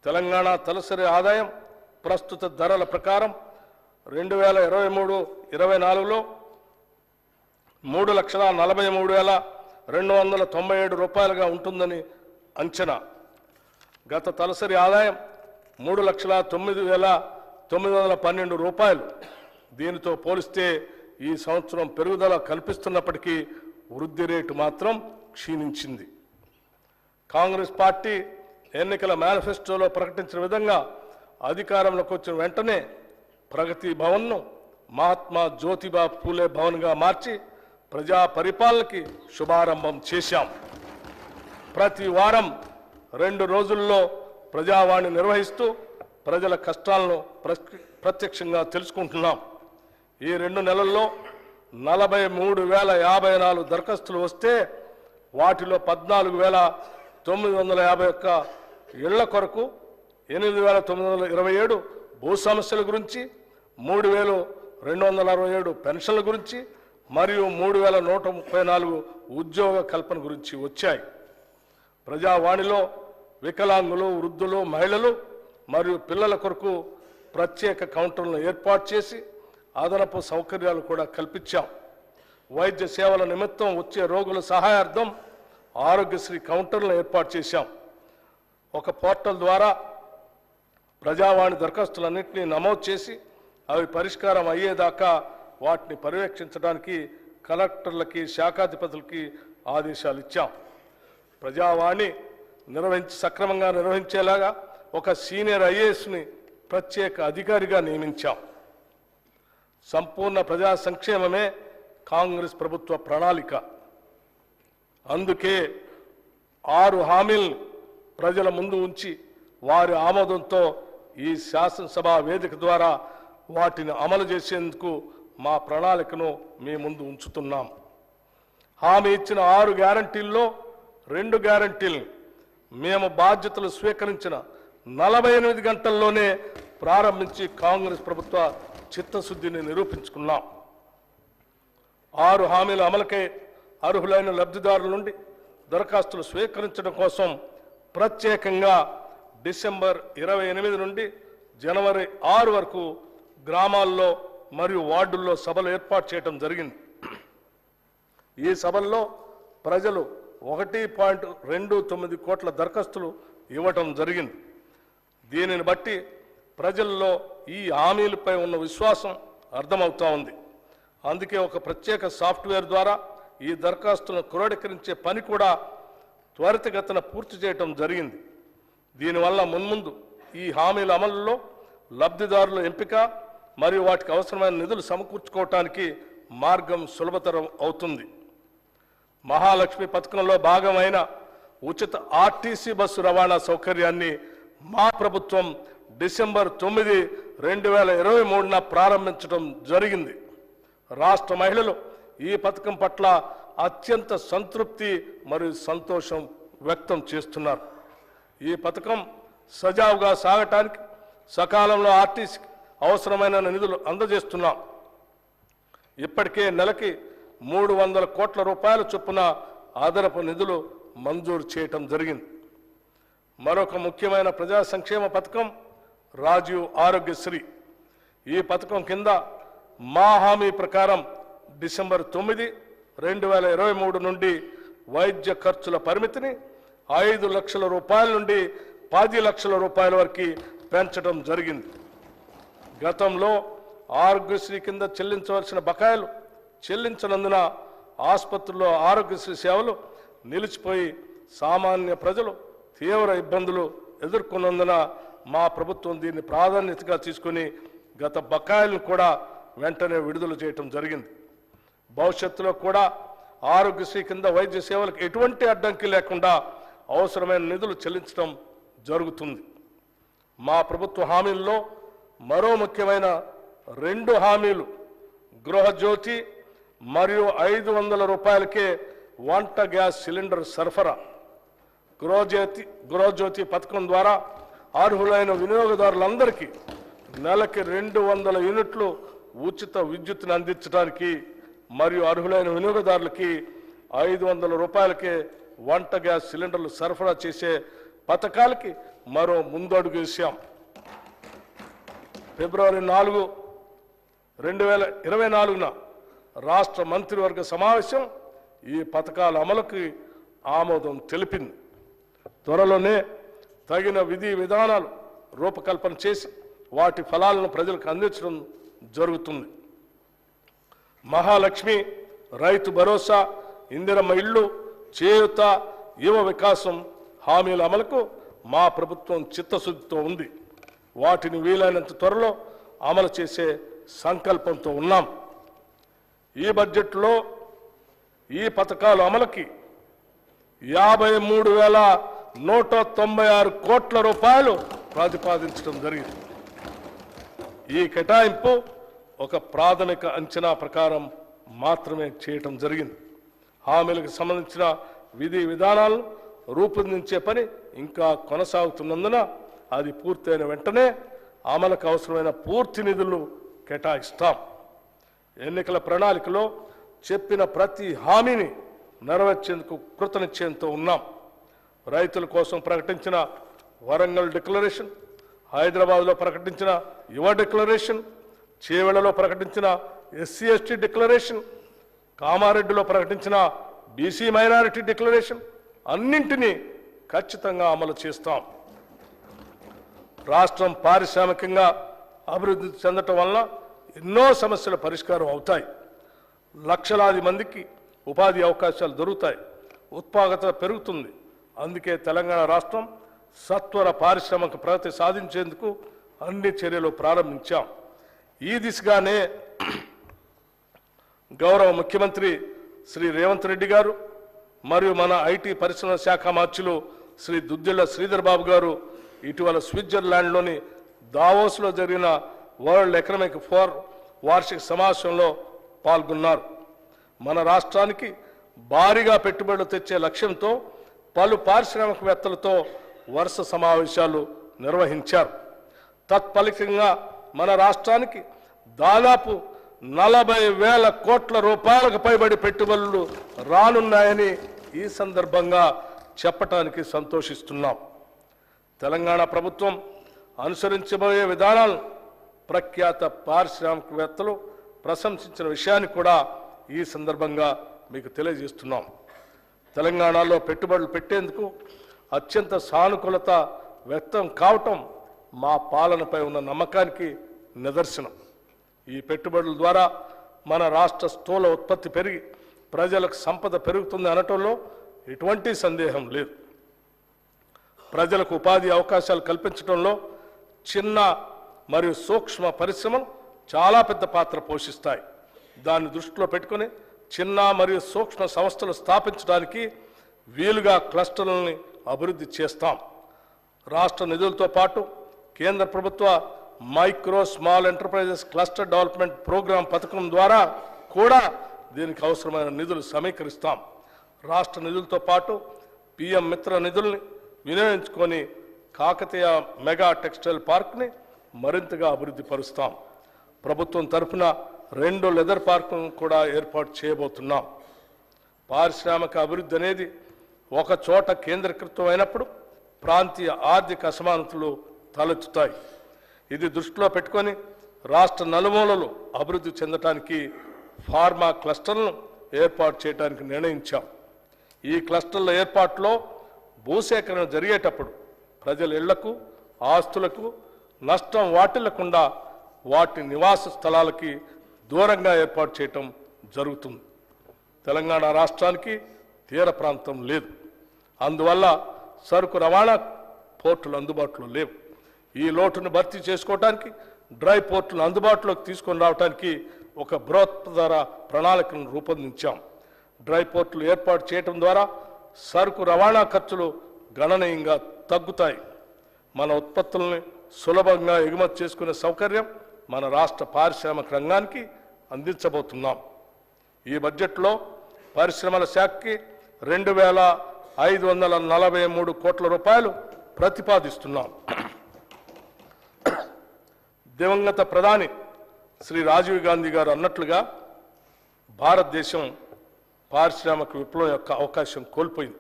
తెలంగాణ తలసరి ఆదాయం ప్రస్తుత ధరల ప్రకారం 2023-24లో 3,43,297 రూపాయలుగా ఉంటుందని అంచనా. గత తలసరి ఆదాయం 3,09,912 రూపాయలు. దీనితో పోలిస్తే ఈ సంవత్సరం పెరుగుదల కల్పిస్తున్నప్పటికీ వృద్ధి రేటు మాత్రం క్షీణించింది. కాంగ్రెస్ పార్టీ ఎన్నికల మేనిఫెస్టోలో ప్రకటించిన విధంగా అధికారంలోకి వచ్చిన వెంటనే ప్రగతి భవన్ను మహాత్మా జ్యోతిబా పూలే భవన్గా మార్చి ప్రజా పరిపాలనకి శుభారంభం చేశాం. ప్రతి వారం 2 రోజుల్లో ప్రజావాణి నిర్వహిస్తూ ప్రజల కష్టాలను ప్రత్యక్షంగా తెలుసుకుంటున్నాం. ఈ 2 నెలల్లో 43,054 దరఖాస్తులు వస్తే వాటిలో 14,951 ఇళ్ల కొరకు, 8,927 భూ సమస్యల గురించి, 3,267 పెన్షన్ల గురించి మరియు 3,134 ఉద్యోగ కల్పన గురించి వచ్చాయి. ప్రజావాణిలో వికలాంగులు, వృద్ధులు, మహిళలు మరియు పిల్లల కొరకు ప్రత్యేక కౌంటర్లను ఏర్పాటు చేసి అదనపు సౌకర్యాలు కూడా కల్పించాం. వైద్య సేవల నిమిత్తం వచ్చే రోగుల సహాయార్థం ఆరోగ్యశ్రీ కౌంటర్లను ఏర్పాటు చేశాం. ఒక పోర్టల్ ద్వారా ప్రజావాణి దరఖాస్తులన్నింటినీ నమోదు చేసి అవి పరిష్కారం అయ్యేదాకా వాటిని పర్యవేక్షించడానికి కలెక్టర్లకి, శాఖాధిపతులకి ఆదేశాలు ఇచ్చాం. ప్రజావాణి సక్రమంగా నిర్వహించేలాగా ఒక సీనియర్ ఐఏఎస్ని ప్రత్యేక అధికారిగా నియమించాం. సంపూర్ణ ప్రజా సంక్షేమమే కాంగ్రెస్ ప్రభుత్వ ప్రణాళిక. అందుకే 6 హామీలను ప్రజల ముందు ఉంచి వారి ఆమోదంతో ఈ శాసనసభ వేదిక ద్వారా వాటిని అమలు చేసేందుకు మా ప్రణాళికను మీ ముందు ఉంచుతున్నాం. హామీ ఇచ్చిన 6 గ్యారంటీల్లో 2 గ్యారంటీలను మేము బాధ్యతలు స్వీకరించిన 48 గంటల్లోనే ప్రారంభించి కాంగ్రెస్ ప్రభుత్వ చిత్తశుద్ధిని నిరూపించుకున్నాం. 6 హామీల అమలుకై అర్హులైన లబ్ధిదారుల నుండి దరఖాస్తులు స్వీకరించడం కోసం ప్రత్యేకంగా డిసెంబర్ 28 నుండి జనవరి 6 వరకు గ్రామాల్లో మరియు వార్డుల్లో సభలు ఏర్పాటు చేయడం జరిగింది. ఈ సభల్లో ప్రజలు 1.29 కోట్ల దరఖాస్తులు ఇవ్వటం జరిగింది. దీనిని బట్టి ప్రజల్లో ఈ హామీలపై ఉన్న విశ్వాసం అర్థమవుతా ఉంది. అందుకే ఒక ప్రత్యేక సాఫ్ట్వేర్ ద్వారా ఈ దరఖాస్తులను క్రోడీకరించే పని కూడా త్వరితగతిన పూర్తి చేయటం జరిగింది. దీనివల్ల మున్ముందు ఈ హామీల అమలులో లబ్ధిదారుల ఎంపిక మరియు వాటికి అవసరమైన నిధులు సమకూర్చుకోవటానికి మార్గం సులభతరం అవుతుంది. మహాలక్ష్మి పథకంలో భాగమైన ఉచిత ఆర్టీసీ బస్సు రవాణా సౌకర్యాన్ని మా ప్రభుత్వం డిసెంబర్ 9, 2023న ప్రారంభించడం జరిగింది. రాష్ట్ర మహిళలు ఈ పథకం పట్ల అత్యంత సంతృప్తి మరియు సంతోషం వ్యక్తం చేస్తున్నారు. ఈ పథకం సజావుగా సాగటానికి సకాలంలో ఆర్టీసీకి అవసరమైన నిధులు అందజేస్తున్నాం. ఇప్పటికే నెలకి 300 కోట్ల రూపాయల చొప్పున అదనపు నిధులు మంజూరు చేయటం జరిగింది. మరొక ముఖ్యమైన ప్రజా సంక్షేమ పథకం రాజీవ్ ఆరోగ్యశ్రీ. ఈ పథకం కింద మా హామీ ప్రకారం డిసెంబర్ 9, 2023 నుండి వైద్య ఖర్చుల పరిమితిని 5 లక్షల రూపాయల నుండి 10 లక్షల రూపాయల వరకు పెంచడం జరిగింది. గతంలో ఆరోగ్యశ్రీ కింద చెల్లించవలసిన బకాయిలు చెల్లించనందున ఆసుపత్రుల్లో ఆరోగ్యశ్రీ సేవలు నిలిచిపోయి సామాన్య ప్రజలు తీవ్ర ఇబ్బందులు ఎదుర్కొన్నందున మా ప్రభుత్వం దీన్ని ప్రాధాన్యతగా తీసుకుని గత బకాయిలను కూడా వెంటనే విడుదల చేయటం జరిగింది. భవిష్యత్తులో కూడా ఆరోగ్యశ్రీ కింద వైద్య సేవలకు ఎటువంటి అడ్డంకి లేకుండా అవసరమైన నిధులు చెల్లించడం జరుగుతుంది. మా ప్రభుత్వ హామీల్లో మరో ముఖ్యమైన 2 హామీలు గృహజ్యోతి మరియు 500 రూపాయలకే వంట గ్యాస్ సిలిండర్ సరఫరా. గృహజ్యోతి పథకం ద్వారా అర్హులైన వినియోగదారులందరికీ నెలకి 200 యూనిట్లు ఉచిత విద్యుత్తును అందించడానికి మరియు అర్హులైన వినియోగదారులకి 500 రూపాయలకే వంట గ్యాస్ సిలిండర్లు సరఫరా చేసే పథకాలకి మరో ముందడుగు వేశాం. ఫిబ్రవరి 4, 2024న రాష్ట్ర మంత్రివర్గ సమావేశం ఈ పథకాల అమలుకి ఆమోదం తెలిపింది. త్వరలోనే తగిన విధి విధానాలు రూపకల్పన చేసి వాటి ఫలాలను ప్రజలకు అందించడం జరుగుతుంది. మహాలక్ష్మి, రైతు భరోసా, ఇందిరమ్మ ఇళ్ళు, చేయూత, యువ వికాసం హామీల అమలుకు మా ప్రభుత్వం చిత్తశుద్ధితో ఉంది. వాటిని వీలైనంత త్వరలో అమలు చేసే సంకల్పంతో ఉన్నాం. ఈ బడ్జెట్లో ఈ పథకాల అమలుకి 53,196 కోట్ల రూపాయలు ప్రతిపాదించడం జరిగింది. ఈ కేటాయింపు ఒక ప్రాథమిక అంచనా ప్రకారం మాత్రమే చేయటం జరిగింది. హామీలకు సంబంధించిన విధి విధానాలను రూపొందించే పని ఇంకా కొనసాగుతున్నందున అది పూర్తయిన వెంటనే అమలుకు అవసరమైన పూర్తి నిధులు కేటాయిస్తాం. ఎన్నికల ప్రణాళికలో చెప్పిన ప్రతి హామీని నెరవేర్చేందుకు కృతనిశ్చయంతో ఉన్నాం. రైతుల కోసం ప్రకటించిన వరంగల్ డిక్లరేషన్, హైదరాబాద్లో ప్రకటించిన యువ డిక్లరేషన్, చేవెళ్లలో ప్రకటించిన ఎస్సీ ఎస్టీ డిక్లరేషన్, కామారెడ్డిలో ప్రకటించిన బీసీ మైనారిటీ డిక్లరేషన్ అన్నింటినీ ఖచ్చితంగా అమలు చేస్తాం. రాష్ట్రం పారిశ్రామికంగా అభివృద్ధి చెందటం వలన ఎన్నో సమస్యల పరిష్కారం అవుతాయి. లక్షలాది మందికి ఉపాధి అవకాశాలు దొరుకుతాయి. ఉత్పాదకత పెరుగుతుంది. అందుకే తెలంగాణ రాష్ట్రం సత్వర పారిశ్రామిక ప్రగతి సాధించేందుకు అన్ని చర్యలు ప్రారంభించాం. ఈ దిశగానే గౌరవ ముఖ్యమంత్రి శ్రీ రేవంత్ రెడ్డి గారు మరియు మన ఐటీ పరిశ్రమల శాఖ మార్చులు శ్రీ దుద్దిళ్ల శ్రీధర్ బాబు గారు ఇటీవల స్విట్జర్లాండ్లోని దావోస్లో జరిగిన వరల్డ్ ఎకనామిక్ ఫోరం వార్షిక సమావేశంలో పాల్గొన్నారు. మన రాష్ట్రానికి భారీగా పెట్టుబడులు తెచ్చే లక్ష్యంతో పలు పారిశ్రామికవేత్తలతో వరుస సమావేశాలు నిర్వహించారు. తత్ఫలితంగా మన రాష్ట్రానికి దాదాపు 40,000 కోట్ల రూపాయలకు పైబడి పెట్టుబడులు రానున్నాయని ఈ సందర్భంగా చెప్పటానికి సంతోషిస్తున్నాం. తెలంగాణ ప్రభుత్వం అనుసరించబోయే విధానాలను ప్రఖ్యాత పారిశ్రామికవేత్తలు ప్రశంసించిన విషయాన్ని కూడా ఈ సందర్భంగా మీకు తెలియజేస్తున్నాం. తెలంగాణలో పెట్టుబడులు పెట్టేందుకు అత్యంత సానుకూలత వ్యక్తం కావటం మా పాలనపై ఉన్న నమ్మకానికి నిదర్శనం. ఈ పెట్టుబడుల ద్వారా మన రాష్ట్ర స్థూల ఉత్పత్తి పెరిగి ప్రజలకు సంపద పెరుగుతుంది అనటంలో ఎటువంటి సందేహం లేదు. ప్రజలకు ఉపాధి అవకాశాలు కల్పించడంలో చిన్న మరియు సూక్ష్మ పరిశ్రమలు చాలా పెద్ద పాత్ర పోషిస్తాయి. దాన్ని దృష్టిలో పెట్టుకుని చిన్న మరియు సూక్ష్మ సంస్థలు స్థాపించడానికి వీలుగా క్లస్టర్లని అభివృద్ధి చేస్తాం. రాష్ట్ర నిధులతో పాటు కేంద్ర ప్రభుత్వ micro small enterprises cluster development programme పథకం ద్వారా కూడా దీనికి అవసరమైన నిధులు సమీకరిస్తాం. రాష్ట్ర నిధులతో పాటు పిఎం మిత్ర నిధుల్ని వినియోగించుకొని కాకతీయ మెగా టెక్స్టైల్ పార్క్ని మరింతగా అభివృద్ధి పరుస్తాం. ప్రభుత్వం తరఫున 2 లెదర్ పార్కులను కూడా ఏర్పాటు చేయబోతున్నాం. పారిశ్రామిక అభివృద్ధి అనేది ఒక చోట కేంద్రీకృతం అయినప్పుడు ప్రాంతీయ ఆర్థిక అసమానతలు తలెత్తుతాయి. ఇది దృష్టిలో పెట్టుకొని రాష్ట్ర నలుమూలలు అభివృద్ధి చెందడానికి ఫార్మా క్లస్టర్లను ఏర్పాటు చేయడానికి నిర్ణయించాం. ఈ క్లస్టర్ల ఏర్పాటులో భూసేకరణ జరిగేటప్పుడు ప్రజల ఇళ్లకు ఆస్తులకు నష్టం వాటిల్లకుండా వాటి నివాస స్థలాలకి దూరంగా ఏర్పాటు చేయటం జరుగుతుంది. తెలంగాణ రాష్ట్రానికి తీర ప్రాంతం లేదు. అందువల్ల సరుకు రవాణా పోర్టులు అందుబాటులో లేవు. ఈ లోటును భర్తీ చేసుకోవడానికి డ్రై పోర్టులను అందుబాటులోకి తీసుకొని రావడానికి ఒక బృహత్తర ప్రణాళికను రూపొందించాం. డ్రై పోర్టులు ఏర్పాటు చేయడం ద్వారా సరుకు రవాణా ఖర్చులు గణనీయంగా తగ్గుతాయి. మన ఉత్పత్తుల్ని సులభంగా ఎగుమతి చేసుకునే సౌకర్యం మన రాష్ట్ర పారిశ్రామిక రంగానికి అందించబోతున్నాం. ఈ బడ్జెట్లో పరిశ్రమల శాఖకి 543 కోట్ల రూపాయలు ప్రతిపాదిస్తున్నాం. దివంగత ప్రధాని శ్రీ రాజీవ్ గాంధీ గారు అన్నట్లుగా భారతదేశం పారిశ్రామిక విప్లవం యొక్క అవకాశం కోల్పోయింది.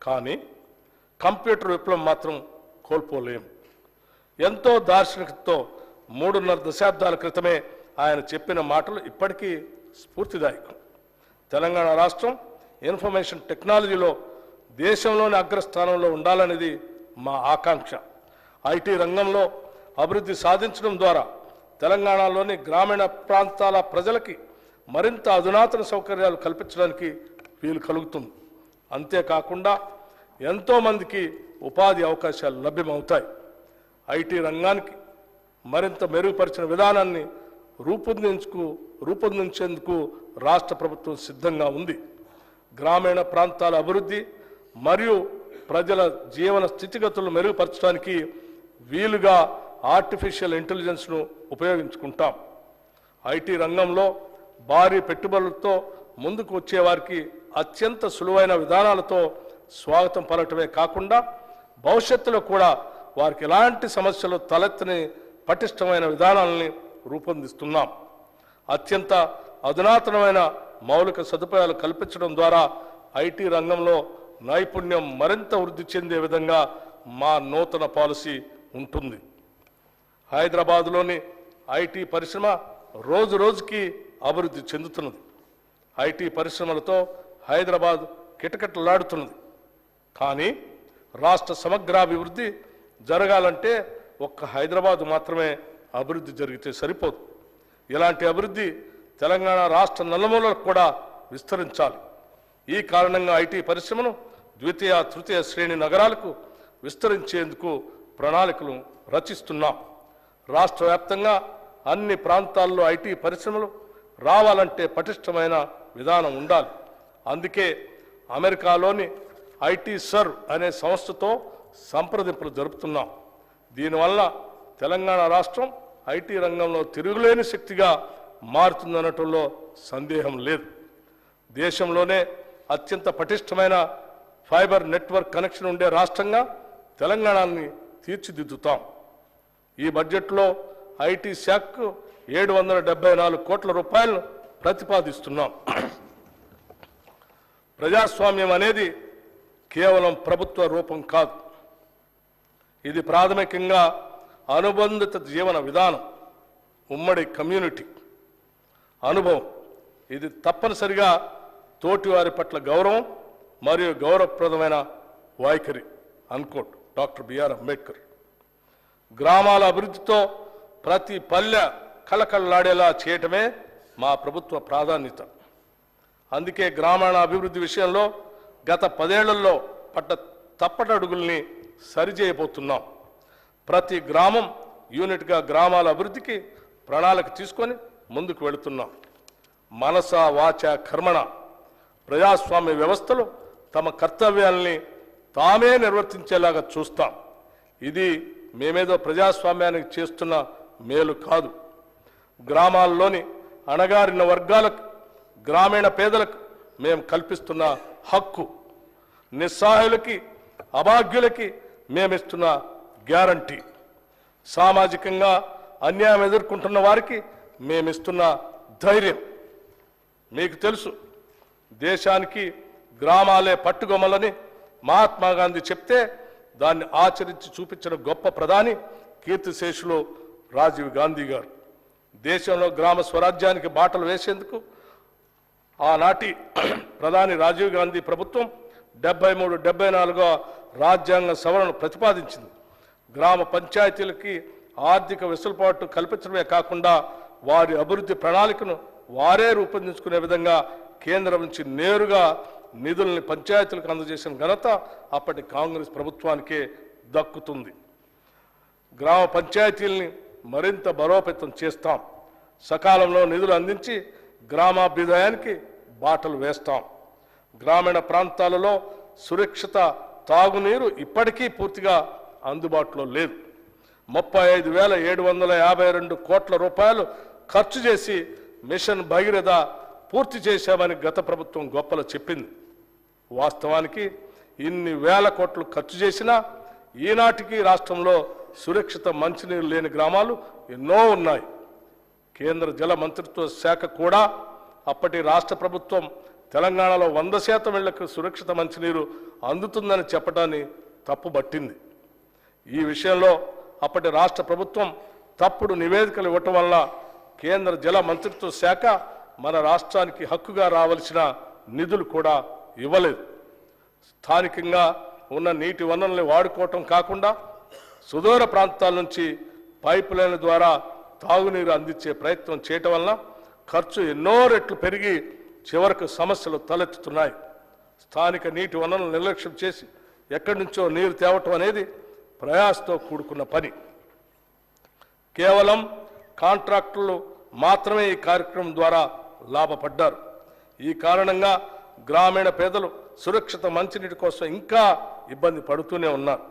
కానీ కంప్యూటర్ విప్లవం మాత్రం కోల్పోలేము. ఎంతో దార్శనికతతో 3.5 దశాబ్దాల క్రితమే ఆయన చెప్పిన మాటలు ఇప్పటికీ స్ఫూర్తిదాయకం. తెలంగాణ రాష్ట్రం ఇన్ఫర్మేషన్ టెక్నాలజీలో దేశంలోని అగ్రస్థానంలో ఉండాలనేది మా ఆకాంక్ష. ఐటీ రంగంలో అభివృద్ధి సాధించడం ద్వారా తెలంగాణలోని గ్రామీణ ప్రాంతాల ప్రజలకి మరింత అధునాతన సౌకర్యాలు కల్పించడానికి వీలు కలుగుతుంది. అంతేకాకుండా ఎంతోమందికి ఉపాధి అవకాశాలు లభ్యమవుతాయి. ఐటీ రంగానికి మరింత మెరుగుపరిచిన విధానాన్ని రూపొందించేందుకు రాష్ట్ర ప్రభుత్వం సిద్ధంగా ఉంది. గ్రామీణ ప్రాంతాల అభివృద్ధి మరియు ప్రజల జీవన స్థితిగతులను మెరుగుపరచడానికి వీలుగా ఆర్టిఫిషియల్ ఇంటెలిజెన్స్ను ఉపయోగించుకుంటాం. ఐటీ రంగంలో భారీ పెట్టుబడులతో ముందుకు వచ్చేవారికి అత్యంత సులువైన విధానాలతో స్వాగతం పలకటమే కాకుండా భవిష్యత్తులో కూడా వారికి ఎలాంటి సమస్యలు తలెత్తని పటిష్టమైన విధానాలని రూపొందిస్తున్నాం. అత్యంత అధునాతనమైన మౌలిక సదుపాయాలు కల్పించడం ద్వారా ఐటీ రంగంలో నైపుణ్యం మరింత వృద్ధి చెందే విధంగా మా నూతన పాలసీ ఉంటుంది. హైదరాబాదులోని ఐటీ పరిశ్రమ రోజు రోజుకి అభివృద్ధి చెందుతున్నది. ఐటీ పరిశ్రమలతో హైదరాబాద్ కిటకిటలాడుతున్నది. కానీ రాష్ట్ర సమగ్రాభివృద్ధి జరగాలంటే ఒక్క హైదరాబాద్ మాత్రమే అభివృద్ధి జరిగితే సరిపోదు. ఇలాంటి అభివృద్ధి తెలంగాణ రాష్ట్ర నలుమూలలకు కూడా విస్తరించాలి. ఈ కారణంగా ఐటీ పరిశ్రమను ద్వితీయ తృతీయ శ్రేణి నగరాలకు విస్తరించేందుకు ప్రణాళికలు రచిస్తున్నాం. రాష్ట్ర వ్యాప్తంగా అన్ని ప్రాంతాల్లో ఐటీ పరిశ్రమలు రావాలంటే పటిష్టమైన విధానం ఉండాలి. అందుకే అమెరికాలోని ఐటీ సర్ అనే సంస్థతో సంప్రదింపులు జరుపుతున్నాం. దీనివల్ల తెలంగాణ రాష్ట్రం ఐటీ రంగంలో తిరుగులేని శక్తిగా మారుతుందనటంలో సందేహం లేదు. దేశంలోనే అత్యంత పటిష్టమైన ఫైబర్ నెట్వర్క్ కనెక్షన్ ఉండే రాష్ట్రంగా తెలంగాణని తీర్చిదిద్దుతాం. ఈ బడ్జెట్లో ఐటీ శాఖకు 774 కోట్ల రూపాయలను ప్రతిపాదిస్తున్నాం. ప్రజాస్వామ్యం అనేది కేవలం ప్రభుత్వ రూపం కాదు. ఇది ప్రాథమికంగా అనుబంధిత జీవన విధానం, ఉమ్మడి కమ్యూనిటీ అనుభవం. ఇది తప్పనిసరిగా తోటివారి పట్ల గౌరవం మరియు గౌరవప్రదమైన వైఖరి అన్కోట్ డాక్టర్ బిఆర్ అంబేద్కర్. గ్రామాల అభివృద్ధితో ప్రతి పల్లె కళకళలాడేలా చేయటమే మా ప్రభుత్వ ప్రాధాన్యత. అందుకే గ్రామీణ అభివృద్ధి విషయంలో గత 10 ఏళ్లలో పడ్డ తప్పటడుగుల్ని సరిచేయబోతున్నాం. ప్రతి గ్రామం యూనిట్గా గ్రామాల అభివృద్ధికి ప్రణాళిక తీసుకొని ముందుకు వెళుతున్నాం. మనస వాచ కర్మణ ప్రజాస్వామ్య వ్యవస్థలో తమ కర్తవ్యాల్ని తామే నిర్వర్తించేలాగా చూస్తాం. ఇది మేమేదో ప్రజాస్వామ్యానికి చేస్తున్న మేలు కాదు. గ్రామాల్లోని అణగారిన వర్గాలకు, గ్రామీణ పేదలకు మేము కల్పిస్తున్న హక్కు, నిస్సహాయులకి అభాగ్యులకి మేమిస్తున్న గ్యారంటీ, సామాజికంగా అన్యాయం ఎదుర్కొంటున్న వారికి మేమిస్తున్న ధైర్యం. మీకు తెలుసు, దేశానికి గ్రామాలే పట్టుగొమ్మలని మహాత్మా గాంధీ చెప్తే దాన్ని ఆచరించి చూపించిన గొప్ప ప్రధాని కీర్తిశేషులు రాజీవ్ గాంధీ గారు. దేశంలో గ్రామ స్వరాజ్యానికి బాటలు వేసేందుకు ఆనాటి ప్రధాని రాజీవ్ గాంధీ ప్రభుత్వం 73-74వ రాజ్యాంగ సవరణను ప్రతిపాదించింది. గ్రామ పంచాయతీలకి ఆర్థిక వెసులుబాటు కల్పించడమే కాకుండా వారి అభివృద్ధి ప్రణాళికను వారే రూపొందించుకునే విధంగా కేంద్రం నుంచి నేరుగా నిధుల్ని పంచాయతీలకు అందజేసిన ఘనత అప్పటి కాంగ్రెస్ ప్రభుత్వానికే దక్కుతుంది. గ్రామ పంచాయతీల్ని మరింత బలోపేతం చేస్తాం. సకాలంలో నిధులు అందించి గ్రామాభ్యుదయానికి బాటలు వేస్తాం. గ్రామీణ ప్రాంతాలలో సురక్షిత తాగునీరు ఇప్పటికీ పూర్తిగా అందుబాటులో లేదు. 35,752 కోట్ల రూపాయలు ఖర్చు చేసి మిషన్ భగీరథ పూర్తి చేశామని గత ప్రభుత్వం గొప్పలు చెప్పింది. వాస్తవానికి ఇన్ని వేల కోట్లు ఖర్చు చేసినా ఈనాటికి రాష్ట్రంలో సురక్షిత మంచినీరు లేని గ్రామాలు ఎన్నో ఉన్నాయి. కేంద్ర జల మంత్రిత్వ శాఖ కూడా అప్పటి రాష్ట్ర ప్రభుత్వం తెలంగాణలో 100% ఇళ్లకు సురక్షిత మంచినీరు అందుతుందని చెప్పడాన్ని తప్పుబట్టింది. ఈ విషయంలో అప్పటి రాష్ట్ర ప్రభుత్వం తప్పుడు నివేదికలు ఇవ్వటం వల్ల కేంద్ర జల మంత్రిత్వ శాఖ మన రాష్ట్రానికి హక్కుగా రావాల్సిన నిధులు కూడా ఇవ్వలేదు. స్థానికంగా ఉన్న నీటి వనరుల్ని వాడుకోవటం కాకుండా సుదూర ప్రాంతాల నుంచి పైప్ లైన్ల ద్వారా తాగునీరు అందించే ప్రయత్నం చేయటం వల్ల ఖర్చు ఎన్నో రెట్లు పెరిగి చివరకు సమస్యలు తలెత్తుతున్నాయి. స్థానిక నీటి వనరులను నిర్లక్ష్యం చేసి ఎక్కడి నుంచో నీరు తేవటం అనేది ప్రయాసతో కూడుకున్న పని. కేవలం కాంట్రాక్టులు మాత్రమే ఈ కార్యక్రమం ద్వారా లాభపడ్డారు. ఈ కారణంగా గ్రామీణ పేదలు సురక్షిత మంచినీటి కోసం ఇంకా ఇబ్బంది పడుతూనే ఉన్నారు.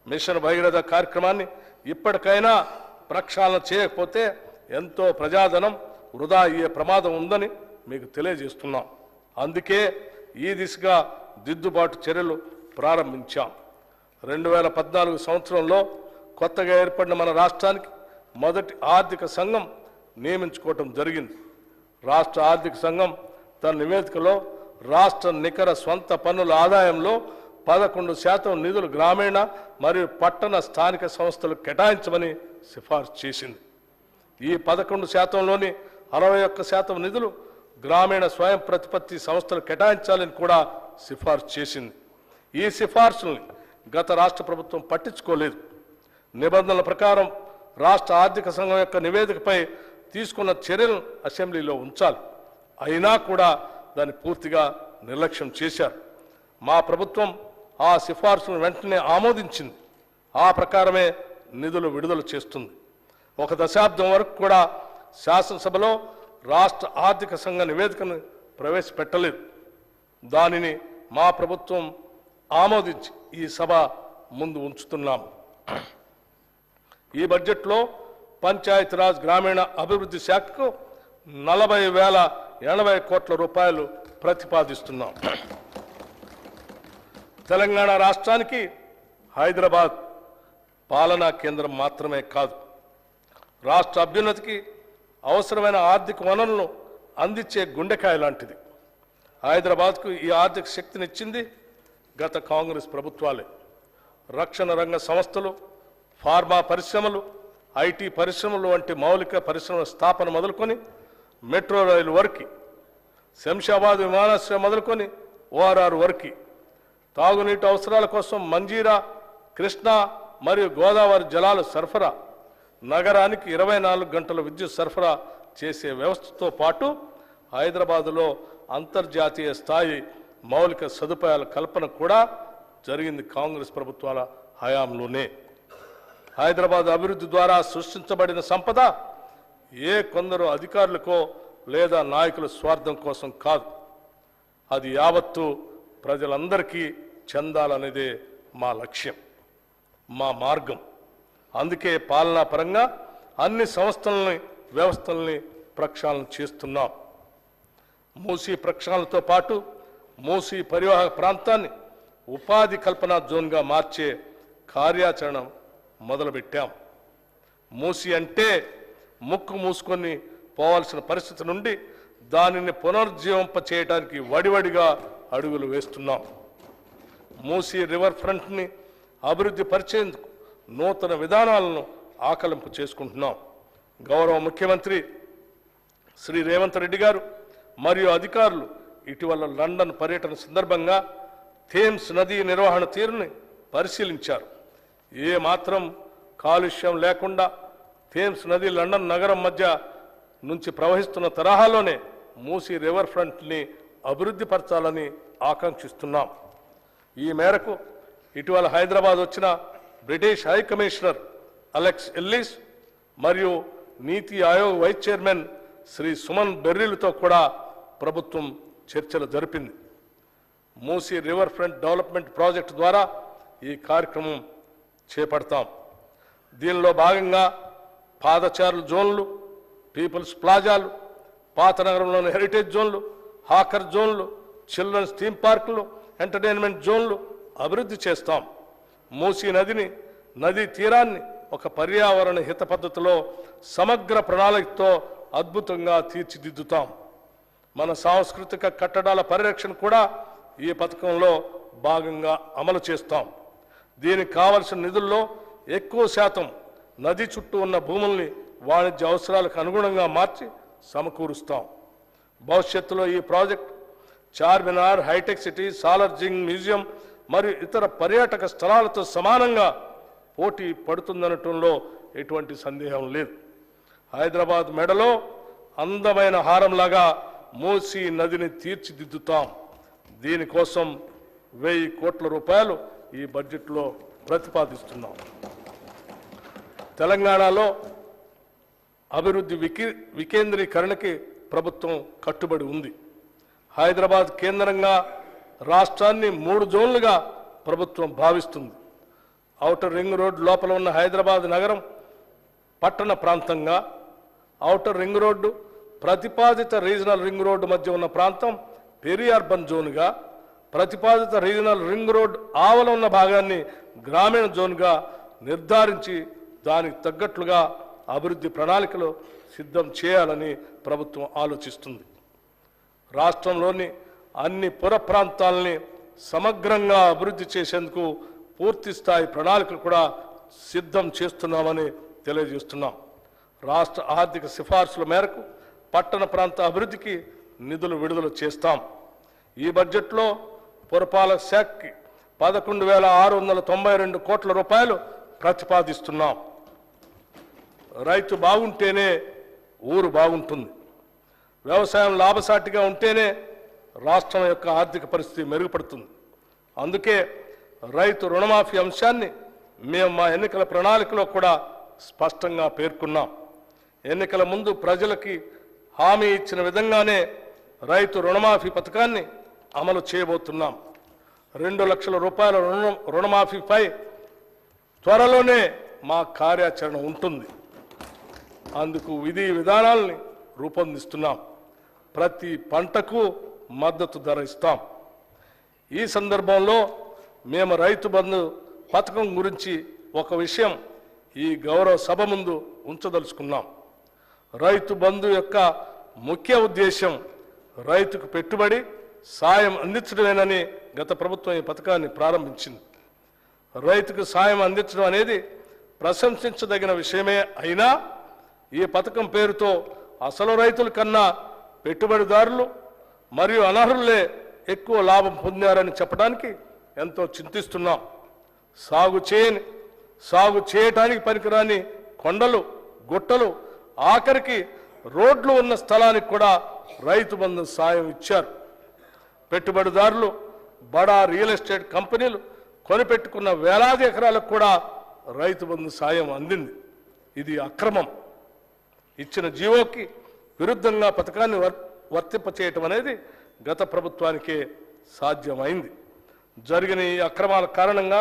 మిషన్ భగీరథ కార్యక్రమాన్ని ఇప్పటికైనా ప్రక్షాళన చేయకపోతే ఎంతో ప్రజాధనం వృధా అయ్యే ప్రమాదం ఉందని మీకు తెలియజేస్తున్నాం. అందుకే ఈ దిశగా దిద్దుబాటు చర్యలు ప్రారంభించాం. 2014 సంవత్సరంలో కొత్తగా ఏర్పడిన మన రాష్ట్రానికి మొదటి ఆర్థిక సంఘం నియమించుకోవటం జరిగింది. రాష్ట్ర ఆర్థిక సంఘం తన నివేదికలో రాష్ట్ర నికర స్వంత పన్నుల ఆదాయంలో 11% నిధులు గ్రామీణ మరియు పట్టణ స్థానిక సంస్థలకు కేటాయించమని సిఫార్సు చేసింది. ఈ 11%లోని 61% నిధులు గ్రామీణ స్వయం ప్రతిపత్తి సంస్థలు కేటాయించాలని కూడా సిఫార్సు చేసింది. ఈ సిఫార్సుల్ని గత రాష్ట్ర ప్రభుత్వం పట్టించుకోలేదు. నిబంధనల ప్రకారం రాష్ట్ర ఆర్థిక సంఘం యొక్క నివేదికపై తీసుకున్న చర్యలను అసెంబ్లీలో ఉంచాలి. అయినా కూడా దాన్ని పూర్తిగా నిర్లక్ష్యం చేశారు. మా ప్రభుత్వం ఆ సిఫార్సులను వెంటనే ఆమోదించింది. ఆ ప్రకారమే నిధులు విడుదల చేస్తుంది. 1 దశాబ్దం వరకు కూడా శాసనసభలో రాష్ట్ర ఆర్థిక సంఘ నివేదికను ప్రవేశపెట్టలేదు. దానిని మా ప్రభుత్వం ఆమోదించి ఈ సభ ముందు ఉంచుతున్నాం. ఈ బడ్జెట్లో పంచాయతీరాజ్ గ్రామీణ అభివృద్ధి శాఖకు 40,080 కోట్ల రూపాయలు ప్రతిపాదిస్తున్నాం. తెలంగాణ రాష్ట్రానికి హైదరాబాద్ పాలనా కేంద్రం మాత్రమే కాదు, రాష్ట్ర అభ్యున్నతికి అవసరమైన ఆర్థిక వనరులను అందించే గుండెకాయ లాంటిది. హైదరాబాద్కు ఈ ఆర్థిక శక్తినిచ్చింది గత కాంగ్రెస్ ప్రభుత్వాలే. రక్షణ రంగ సంస్థలు, ఫార్మా పరిశ్రమలు, ఐటీ పరిశ్రమలు వంటి మౌలిక పరిశ్రమల స్థాపన మొదలుకొని మెట్రో రైలు వరకు, శంషాబాద్ విమానాశ్రయం మొదలుకొని ఓఆర్ఆర్ వరకు, తాగునీటి అవసరాల కోసం మంజీరా, కృష్ణా మరియు గోదావరి జలాల సరఫరా, నగరానికి 24 గంటల విద్యుత్ సరఫరా చేసే వ్యవస్థతో పాటు హైదరాబాదులో అంతర్జాతీయ స్థాయి మౌలిక సదుపాయాల కల్పన కూడా జరిగింది కాంగ్రెస్ ప్రభుత్వాల హయాంలోనే. హైదరాబాద్ అభివృద్ధి ద్వారా సృష్టించబడిన సంపద ఏ కొందరు అధికారులకో లేదా నాయకుల స్వార్థం కోసం కాదు, అది యావత్తు ప్రజలందరికీ చెందాలనేదే మా లక్ష్యం, మా మార్గం. అందుకే పాలనా పరంగా అన్ని సంస్థలని, వ్యవస్థల్ని ప్రక్షాళన చేస్తున్నాం. మూసీ ప్రక్షాళనతో పాటు మూసీ పరివాహక ప్రాంతాన్ని ఉపాధి కల్పన జోన్గా మార్చే కార్యాచరణ మొదలుపెట్టాం. మూసీ అంటే ముక్కు మూసుకొని పోవాల్సిన పరిస్థితి నుండి దానిని పునరుజ్జీవింప చేయడానికి వడివడిగా అడుగులు వేస్తున్నాం. మూసీ రివర్ ఫ్రంట్ని అభివృద్ధి పరిచేందుకు నూతన విధానాలను ఆకలింపు చేసుకుంటున్నాం. గౌరవ ముఖ్యమంత్రి శ్రీ రేవంత్ రెడ్డి గారు మరియు అధికారులు ఇటీవల లండన్ పర్యటన సందర్భంగా థేమ్స్ నదీ నిర్వహణ తీరుని పరిశీలించారు. ఏ మాత్రం కాలుష్యం లేకుండా థేమ్స్ నది లండన్ నగరం మధ్య నుంచి ప్రవహిస్తున్న తరహాలోనే మూసీ రివర్ ఫ్రంట్ని అభివృద్ధి పరచాలని ఆకాంక్షిస్తున్నాం. ఈ మేరకు ఇటీవల హైదరాబాద్ వచ్చిన British high commissioner Alex Ellis మరియు నీతి ఆయోగ్ వైస్ చైర్మన్ శ్రీ సుమన్ బెర్రీలతో కూడా ప్రభుత్వం చర్చలు జరిపింది. Musi river front development project ద్వారా ఈ కార్యక్రమం చేపడతాం. దీనిలో భాగంగా పాదచారుల జోన్లు, పీపుల్స్ ప్లాజాలు, పాత నగరంలోని హెరిటేజ్ జోన్లు, హాకర్ జోన్లు, చిల్డ్రన్స్ థీమ్ పార్కులు ఎంటర్టైన్మెంట్ జోన్లు అభివృద్ధి చేస్తాం. మూసీ నదిని, నదీ తీరాన్ని ఒక పర్యావరణ హిత పద్ధతిలో సమగ్ర ప్రణాళికతో అద్భుతంగా తీర్చిదిద్దుతాం. మన సాంస్కృతిక కట్టడాల పరిరక్షణ కూడా ఈ పథకంలో భాగంగా అమలు చేస్తాం. దీనికి కావలసిన నిధుల్లో ఎక్కువ శాతం నది చుట్టూ ఉన్న భూముల్ని వాణిజ్య అవసరాలకు అనుగుణంగా మార్చి సమకూరుస్తాం. భవిష్యత్తులో ఈ ప్రాజెక్ట్ చార్మినార్, హైటెక్ సిటీ, సాలార్జింగ్ మ్యూజియం మరియు ఇతర పర్యాటక స్థలాలతో సమానంగా పోటీ పడుతుందనటంలో ఎటువంటి సందేహం లేదు. హైదరాబాద్ మెడలో అందమైన హారంలాగా మూసీ నదిని తీర్చిదిద్దుతాం. దీనికోసం 1000 కోట్ల రూపాయలు ఈ బడ్జెట్లో ప్రతిపాదిస్తున్నాం. తెలంగాణలో అభివృద్ధి వికేంద్రీకరణకి ప్రభుత్వం కట్టుబడి ఉంది. హైదరాబాద్ కేంద్రంగా రాష్ట్రాన్ని 3 జోన్లుగా ప్రభుత్వం భావిస్తుంది. ఔటర్ రింగ్ రోడ్ లోపల ఉన్న హైదరాబాద్ నగరం పట్టణ ప్రాంతంగా, ఔటర్ రింగ్ రోడ్డు ప్రతిపాదిత రీజనల్ రింగ్ రోడ్డు మధ్య ఉన్న ప్రాంతం పెరి అర్బన్ జోన్గా, ప్రతిపాదిత రీజనల్ రింగ్ రోడ్ ఆవల ఉన్న భాగాన్ని గ్రామీణ జోన్గా నిర్ధారించి దానికి తగ్గట్లుగా అభివృద్ధి ప్రణాళికలు సిద్ధం చేయాలని ప్రభుత్వం ఆలోచిస్తుంది. రాష్ట్రంలోని అన్ని పుర ప్రాంతాలని సమగ్రంగా అభివృద్ధి చేసేందుకు పూర్తి స్థాయి ప్రణాళికలు కూడా సిద్ధం చేస్తున్నామని తెలియజేస్తున్నాం. రాష్ట్ర ఆర్థిక సిఫార్సుల మేరకు పట్టణ ప్రాంత అభివృద్ధికి నిధులు విడుదల చేస్తాం. ఈ బడ్జెట్లో పురపాలక శాఖకి 11,692 కోట్ల రూపాయలు ప్రతిపాదిస్తున్నాం. రైతు బాగుంటేనే ఊరు బాగుంటుంది. వ్యవసాయం లాభసాటిగా ఉంటేనే రాష్ట్రం యొక్క ఆర్థిక పరిస్థితి మెరుగుపడుతుంది. అందుకే రైతు రుణమాఫీ అంశాన్ని మేము మా ఎన్నికల ప్రణాళికలో కూడా స్పష్టంగా పేర్కొన్నాం. ఎన్నికల ముందు ప్రజలకి హామీ ఇచ్చిన విధంగానే రైతు రుణమాఫీ పథకాన్ని అమలు చేయబోతున్నాం. 2 లక్షల రూపాయల రుణమాఫీపై త్వరలోనే మా కార్యాచరణ ఉంటుంది. అందుకు విధి విధానాలని రూపొందిస్తున్నాం. ప్రతి పంటకు మద్దతు ధర ఇస్తాం. ఈ సందర్భంలో మేము రైతు బంధు పథకం గురించి ఒక విషయం ఈ గౌరవ సభ ముందు ఉంచదలుచుకున్నాం. రైతు బంధు యొక్క ముఖ్య ఉద్దేశం రైతుకు పెట్టుబడి సాయం అందించడమేనని గత ప్రభుత్వం ఈ పథకాన్ని ప్రారంభించింది. రైతుకు సాయం అందించడం అనేది ప్రశంసించదగిన విషయమే అయినా ఈ పథకం పేరుతో అసలు రైతుల కన్నా పెట్టుబడిదారులు మరియు అనర్హులే ఎక్కువ లాభం పొందారని చెప్పడానికి ఎంతో చింతిస్తున్నాం. సాగు చేయటానికి పనికిరాని కొండలు, గుట్టలు, ఆఖరికి రోడ్లు ఉన్న స్థలానికి కూడా రైతు బంధు సాయం ఇచ్చారు. పెట్టుబడిదారులు, బడా రియల్ ఎస్టేట్ కంపెనీలు కొనిపెట్టుకున్న వేలాది ఎకరాలకు కూడా రైతు బంధు సాయం అందింది. ఇది అక్రమం. ఇచ్చిన జీవోకి విరుద్ధంగా పథకాన్ని వర్తింపచేయటం అనేది గత ప్రభుత్వానికే సాధ్యమైంది. జరిగిన ఈ అక్రమాల కారణంగా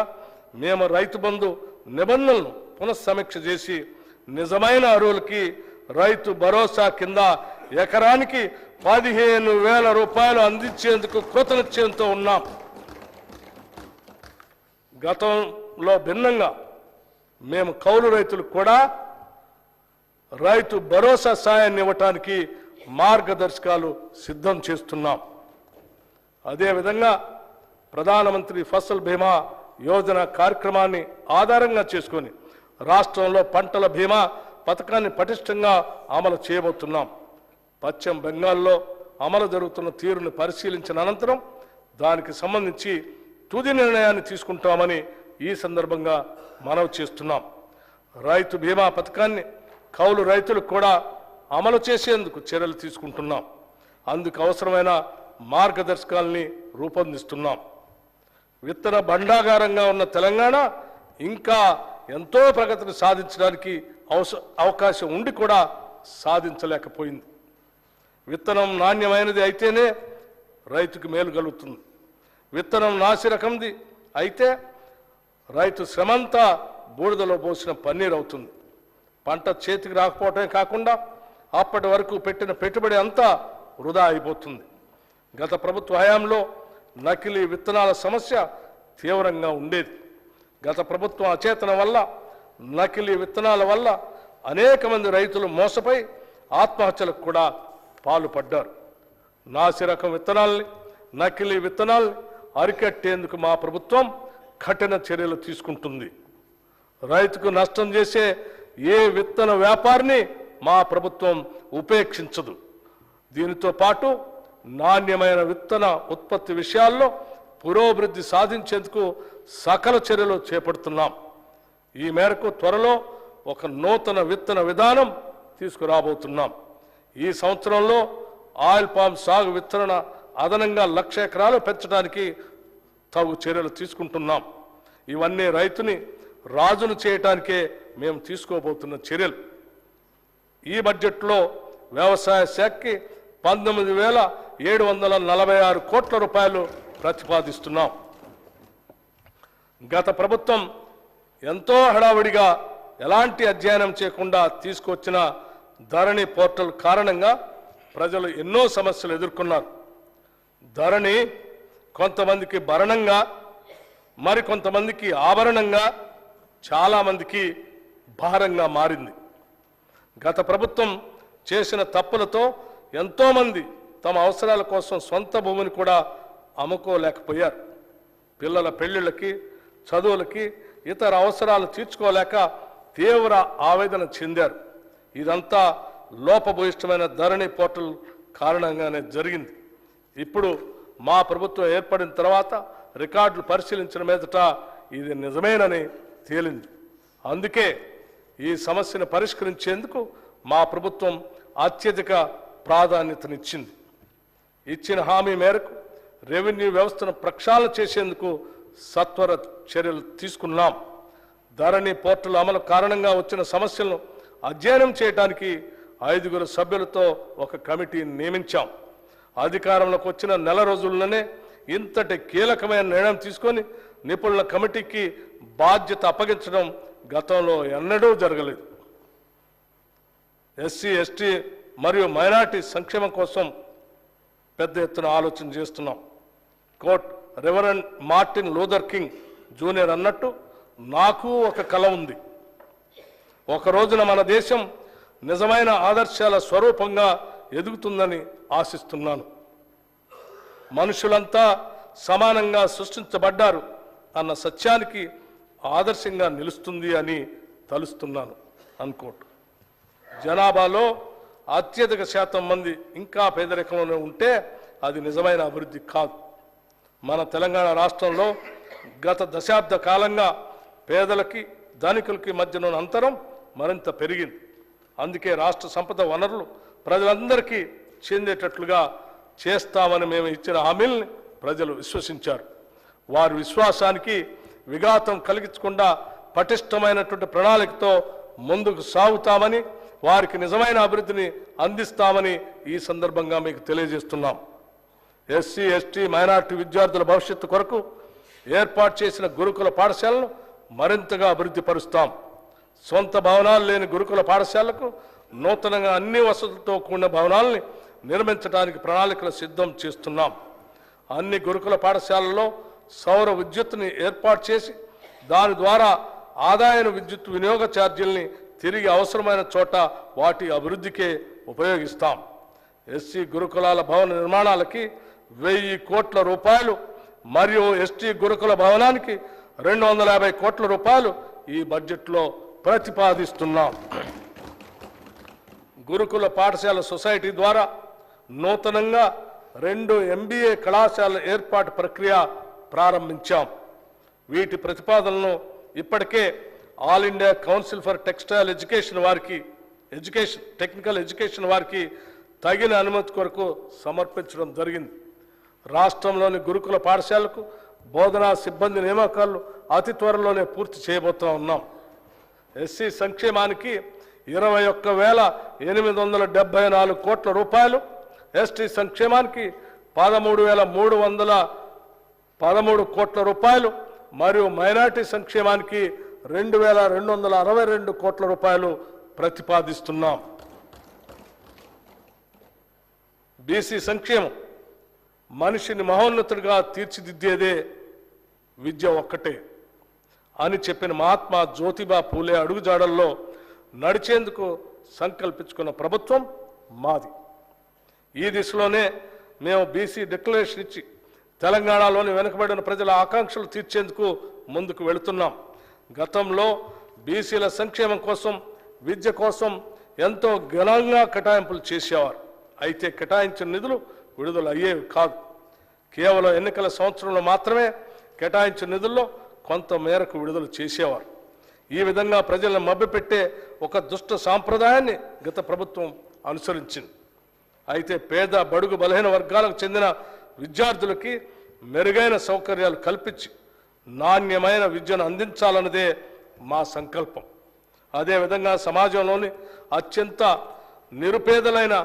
మేము రైతు బంధు నిబంధనలను పునఃసమీక్ష చేసి నిజమైన అర్హులకి రైతు భరోసా కింద ఎకరానికి 15,000 రూపాయలు అందించేందుకు కృతనిశ్చయంతో ఉన్నాం. గతంలో భిన్నంగా మేము కౌలు రైతులకు కూడా రైతు భరోసా సాయాన్ని ఇవ్వటానికి మార్గదర్శకాలు సిద్ధం చేస్తున్నాం. అదేవిధంగా ప్రధానమంత్రి ఫసల్ బీమా యోజన కార్యక్రమాన్ని ఆధారంగా చేసుకొని రాష్ట్రంలో పంటల బీమా పథకాన్ని పటిష్టంగా అమలు చేయబోతున్నాం. పశ్చిమ బెంగాల్లో అమలు జరుగుతున్న తీరును పరిశీలించిన అనంతరం దానికి సంబంధించి తుది నిర్ణయాన్ని తీసుకుంటామని ఈ సందర్భంగా మనవి చేస్తున్నాం. రైతు బీమా పథకాన్ని కౌలు రైతులకు కూడా అమలు చేసేందుకు చర్యలు తీసుకుంటున్నాం. అందుకు అవసరమైన మార్గదర్శకాలని రూపొందిస్తున్నాం. విత్తన భండాగారంగా ఉన్న తెలంగాణ ఇంకా ఎంతో ప్రగతిని సాధించడానికి అవకాశం ఉండి కూడా సాధించలేకపోయింది. విత్తనం నాణ్యమైనది అయితేనే రైతుకు మేలు కలుగుతుంది. విత్తనం నాసి రకంది అయితే రైతు శ్రమంతా బూడిదలో పోసిన పన్నీరు అవుతుంది. పంట చేతికి రాకపోవటమే కాకుండా అప్పటి వరకు పెట్టిన పెట్టుబడి అంతా వృధా అయిపోతుంది. గత ప్రభుత్వ హయాంలో నకిలీ విత్తనాల సమస్య తీవ్రంగా ఉండేది. గత ప్రభుత్వం అచేతనం వల్ల, నకిలీ విత్తనాల వల్ల అనేక మంది రైతులు మోసపోయి ఆత్మహత్యలకు కూడా పాల్పడ్డారు. నాసిరకం విత్తనాల్ని, నకిలీ విత్తనాల్ని అరికట్టేందుకు మా ప్రభుత్వం కఠిన చర్యలు తీసుకుంటుంది. రైతుకు నష్టం చేసే ఏ విత్తన వ్యాపారిని మా ప్రభుత్వం ఉపేక్షించదు. దీనితో పాటు నాణ్యమైన విత్తన ఉత్పత్తి విషయాల్లో పురోభివృద్ధి సాధించేందుకు సకల చర్యలు చేపడుతున్నాం. ఈ మేరకు త్వరలో ఒక నూతన విత్తన విధానం తీసుకురాబోతున్నాం. ఈ సంవత్సరంలో ఆయిల్ పామ్ సాగు విత్తన అదనంగా 1,00,000 ఎకరాలు పెంచడానికి తగు చర్యలు తీసుకుంటున్నాం. ఇవన్నీ రైతుని రాజును చేయటానికే మేము తీసుకోబోతున్న చర్యలు. ఈ బడ్జెట్లో వ్యవసాయ శాఖకి 19,746 కోట్ల రూపాయలు ప్రతిపాదిస్తున్నాం. గత ప్రభుత్వం ఎంతో హడావుడిగా ఎలాంటి అధ్యయనం చేయకుండా తీసుకొచ్చిన ధరణి పోర్టల్ కారణంగా ప్రజలు ఎన్నో సమస్యలు ఎదుర్కొన్నారు. ధరణి కొంతమందికి భరణంగా, మరికొంతమందికి ఆభరణంగా, చాలామందికి భారంగా మారింది. గత ప్రభుత్వం చేసిన తప్పులతో ఎంతోమంది తమ అవసరాల కోసం సొంత భూమిని కూడా అమ్ముకోలేకపోయారు. పిల్లల పెళ్లిళ్ళకి, చదువులకి, ఇతర అవసరాలు తీర్చుకోలేక తీవ్ర ఆవేదన చెందారు. ఇదంతా లోపభూయిష్టమైన ధరణి పోర్టల్ కారణంగానే జరిగింది. ఇప్పుడు మా ప్రభుత్వం ఏర్పడిన తర్వాత రికార్డులు పరిశీలించిన మీదట ఇది నిజమేనని తేలింది. అందుకే ఈ సమస్యను పరిష్కరించేందుకు మా ప్రభుత్వం అత్యధిక ప్రాధాన్యతనిచ్చింది. ఇచ్చిన హామీ మేరకు రెవెన్యూ వ్యవస్థను ప్రక్షాళన చేసేందుకు సత్వర చర్యలు తీసుకున్నాం. ధరణి పోర్టల్ అమలు కారణంగా వచ్చిన సమస్యలను అధ్యయనం చేయడానికి 5 సభ్యులతో ఒక కమిటీని నియమించాం. అధికారంలోకి వచ్చిన నెల రోజుల్లోనే ఇంతటి కీలకమైన నిర్ణయం తీసుకొని నిపుణుల కమిటీకి బాధ్యత అప్పగించడం గతంలో ఎన్నడూ జరగలేదు. ఎస్సీ, ఎస్టీ మరియు మైనారిటీ సంక్షేమం కోసం పెద్ద ఎత్తున ఆలోచన చేస్తున్నాం. Quote reverend Martin Luther King junior అన్నట్టు నాకు ఒక కల ఉంది. ఒక రోజున మన దేశం నిజమైన ఆదర్శాల స్వరూపంగా ఎదుగుతుందని ఆశిస్తున్నాను. మనుషులంతా సమానంగా సృష్టించబడ్డారు అన్న సత్యానికి ఆదర్శంగా నిలుస్తుంది అని తలుస్తున్నాను. అన్కోట్. జనాభాలో అత్యధిక శాతం మంది ఇంకా పేదరికంలోనే ఉంటే అది నిజమైన అభివృద్ధి కాదు. మన తెలంగాణ రాష్ట్రంలో గత దశాబ్ద కాలంగా పేదలకి, ధనికులకి మధ్యన అంతరం మరింత పెరిగింది. అందుకే రాష్ట్ర సంపద వనరులు ప్రజలందరికీ చెందేటట్లుగా చేస్తామని మేము ఇచ్చిన హామీల్ని ప్రజలు విశ్వసించారు. వారి విశ్వాసానికి విఘాతం కలిగించకుండా పటిష్టమైనటువంటి ప్రణాళికతో ముందుకు సాగుతామని, వారికి నిజమైన అభివృద్ధిని అందిస్తామని ఈ సందర్భంగా మీకు తెలియజేస్తున్నాం. ఎస్సీ, ఎస్టీ, మైనారిటీ విద్యార్థుల భవిష్యత్తు కొరకు ఏర్పాటు చేసిన గురుకుల పాఠశాలను మరింతగా అభివృద్ధి పరుస్తాం. సొంత భవనాలు లేని గురుకుల పాఠశాలకు నూతనంగా అన్ని వసతులతో కూడిన భవనాల్ని నిర్మించడానికి ప్రణాళికలు సిద్ధం చేస్తున్నాం. అన్ని గురుకుల పాఠశాలల్లో సౌర విద్యుత్తుని ఏర్పాటు చేసి దాని ద్వారా ఆదాయ విద్యుత్ వినియోగ ఛార్జీల్ని తిరిగి అవసరమైన చోట వాటి అభివృద్ధికే ఉపయోగిస్తాం. ఎస్సీ గురుకులాల భవన నిర్మాణాలకి 1,000 కోట్ల రూపాయలు మరియు ఎస్టీ గురుకుల భవనానికి 250 కోట్ల రూపాయలు ఈ బడ్జెట్లో ప్రతిపాదిస్తున్నాం. గురుకుల పాఠశాల సొసైటీ ద్వారా నూతనంగా 2 MBA కళాశాల ఏర్పాటు ప్రక్రియ ప్రారంభించాం. వీటి ప్రతిపాదనలను ఇప్పటికే all India council for textile education వారికి టెక్నికల్ ఎడ్యుకేషన్ వారికి తగిన అనుమతి కొరకు సమర్పించడం జరిగింది. రాష్ట్రంలోని గురుకుల పాఠశాలకు బోధనా సిబ్బంది నియామకాలు అతి త్వరలోనే పూర్తి చేయబోతూ ఉన్నాం. ఎస్సీ సంక్షేమానికి 21,874 కోట్ల రూపాయలు, ఎస్టీ సంక్షేమానికి 13,313 కోట్ల రూపాయలు మరియు మైనారిటీ సంక్షేమానికి 2,262 కోట్ల రూపాయలు ప్రతిపాదిస్తున్నాం. బీసీ సంక్షేమం మనిషిని మహోన్నతుడిగా తీర్చిదిద్దేదే విద్య ఒక్కటే అని చెప్పిన మహాత్మా జ్యోతిబా పూలే అడుగుజాడల్లో నడిచేందుకు సంకల్పించుకున్న ప్రభుత్వం మాది. ఈ దిశలోనే మేము బీసీ డిక్లరేషన్ ఇచ్చి తెలంగాణలోని వెనుకబడిన ప్రజల ఆకాంక్షలు తీర్చేందుకు ముందుకు వెళుతున్నాం. గతంలో బీసీల సంక్షేమం కోసం, విద్య కోసం ఎంతో ఘనంగా కేటాయింపులు చేసేవారు. అయితే కేటాయించిన నిధులు విడుదల అయ్యేవి కాదు. కేవలం ఎన్నికల సంవత్సరంలో మాత్రమే కేటాయించిన నిధుల్లో కొంత మేరకు విడుదల చేసేవారు. ఈ విధంగా ప్రజలను మభ్యపెట్టే ఒక దుష్ట సాంప్రదాయాన్ని గత ప్రభుత్వం అనుసరించింది. అయితే పేద, బడుగు, బలహీన వర్గాలకు చెందిన విద్యార్థులకి మెరుగైన సౌకర్యాలు కల్పించి నాణ్యమైన విద్యను అందించాలన్నదే మా సంకల్పం. అదేవిధంగా సమాజంలోని అత్యంత నిరుపేదలైన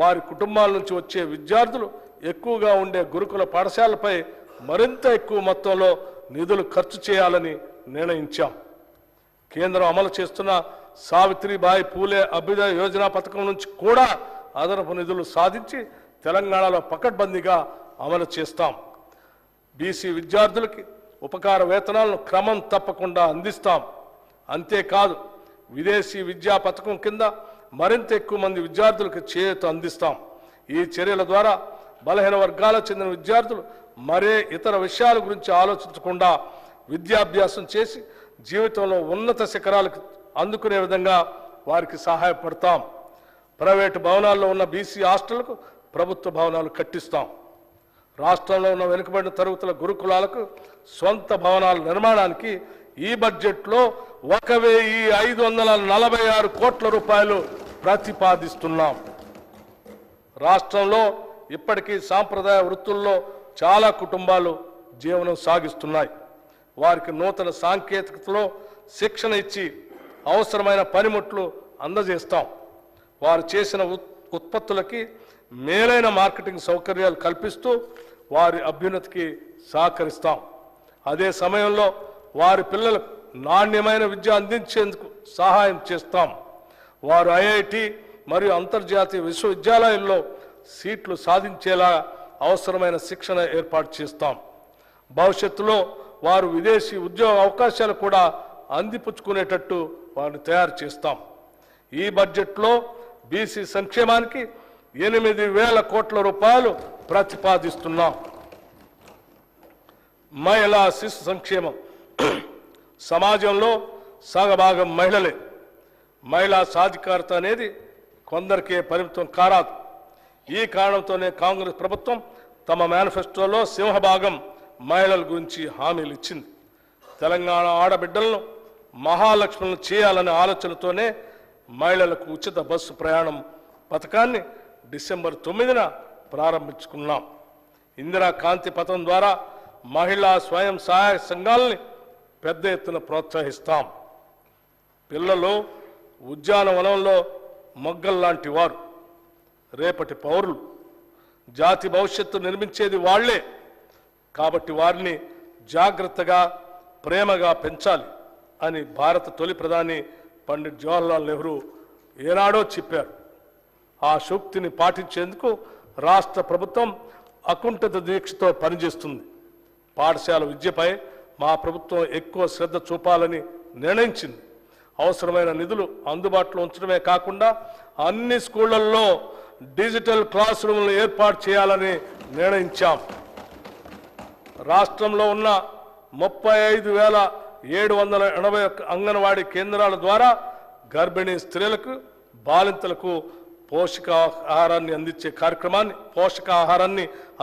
వారి కుటుంబాల నుంచి వచ్చే విద్యార్థులు ఎక్కువగా ఉండే గురుకుల పాఠశాలపై మరింత ఎక్కువ మొత్తంలో నిధులు ఖర్చు చేయాలని నిర్ణయించాం. కేంద్రం అమలు చేస్తున్న సావిత్రిబాయి పూలే అభ్యుదయ యోజన పథకం నుంచి కూడా అదనపు నిధులు సాధించి తెలంగాణలో పకడ్బందీగా అమలు చేస్తాం. బీసీ విద్యార్థులకి ఉపకార వేతనాలను క్రమం తప్పకుండా అందిస్తాం. అంతేకాదు, విదేశీ విద్యా పథకం కింద మరింత ఎక్కువ మంది విద్యార్థులకు చేయూత అందిస్తాం. ఈ చర్యల ద్వారా బలహీన వర్గాలకు చెందిన విద్యార్థులు మరే ఇతర విషయాల గురించి ఆలోచించకుండా విద్యాభ్యాసం చేసి జీవితంలో ఉన్నత శిఖరాలకు అందుకునే విధంగా వారికి సహాయపడతాం. ప్రైవేటు భవనాల్లో ఉన్న బీసీ హాస్టళ్లకు ప్రభుత్వ భవనాలు కట్టిస్తాం. రాష్ట్రంలో ఉన్న వెనుకబడిన తరగతుల గురుకులాలకు సొంత భవనాల నిర్మాణానికి ఈ బడ్జెట్లో 1,546 కోట్ల రూపాయలు ప్రతిపాదిస్తున్నాం. రాష్ట్రంలో ఇప్పటికీ సాంప్రదాయ వృత్తుల్లో చాలా కుటుంబాలు జీవనం సాగిస్తున్నాయి. వారికి నూతన సాంకేతికతలో శిక్షణ ఇచ్చి అవసరమైన పనిముట్లు అందజేస్తాం. వారు చేసిన ఉత్పత్తులకి మేలైన మార్కెటింగ్ సౌకర్యాలు కల్పిస్తూ వారి అభ్యున్నతికి సహకరిస్తాం. అదే సమయంలో వారి పిల్లలకు నాణ్యమైన విద్య అందించేందుకు సహాయం చేస్తాం. వారు ఐఐటి మరియు అంతర్జాతీయ విశ్వవిద్యాలయాల్లో సీట్లు సాధించేలా అవసరమైన శిక్షణ ఏర్పాటు చేస్తాం. భవిష్యత్తులో వారు విదేశీ ఉద్యోగ అవకాశాలు కూడా అందిపుచ్చుకునేటట్టు వారిని తయారు చేస్తాం. ఈ బడ్జెట్లో బీసీ సంక్షేమానికి 8,000 కోట్ల రూపాయలు ప్రతిపాదిస్తున్నాం. మహిళా శిశు సంక్షేమం. సమాజంలో సగభాగం మహిళలే. మహిళా సాధికారత అనేది కొందరికే పరిమితం కారాదు. ఈ కారణంతోనే కాంగ్రెస్ ప్రభుత్వం తమ మేనిఫెస్టోలో సింహభాగం మహిళల గురించి హామీలు ఇచ్చింది. తెలంగాణ ఆడబిడ్డలను మహాలక్ష్ములను చేయాలనే ఆలోచనతోనే మహిళలకు ఉచిత బస్సు ప్రయాణం పథకాన్ని డిసెంబర్ 9న ప్రారంభించుకున్నాం. ఇందిరా కాంతి పథకం ద్వారా మహిళా స్వయం సహాయక సంఘాలని పెద్ద ఎత్తున ప్రోత్సహిస్తాం. పిల్లలు ఉద్యానవనంలో మొగ్గల్లాంటి వారు, రేపటి పౌరులు. జాతి భవిష్యత్తు నిర్మించేది వాళ్లే. కాబట్టి వారిని జాగ్రత్తగా, ప్రేమగా పెంచాలి అని భారత తొలి ప్రధాని పండిట్ జవహర్లాల్ నెహ్రూ ఏనాడో చెప్పారు. ఆ సూక్తిని పాటించేందుకు రాష్ట్ర ప్రభుత్వం అకుంఠిత దీక్షతో పనిచేస్తుంది. పాఠశాల విద్యపై మా ప్రభుత్వం ఎక్కువ శ్రద్ధ చూపాలని నిర్ణయించింది. అవసరమైన నిధులు అందుబాటులో ఉంచడమే కాకుండా అన్ని స్కూళ్లలో డిజిటల్ క్లాస్ రూమ్లు ఏర్పాటు చేయాలని నిర్ణయించాం. రాష్ట్రంలో ఉన్న 35,781 అంగన్వాడీ కేంద్రాల ద్వారా గర్భిణీ స్త్రీలకు, బాలింతలకు పోషకాహారాన్ని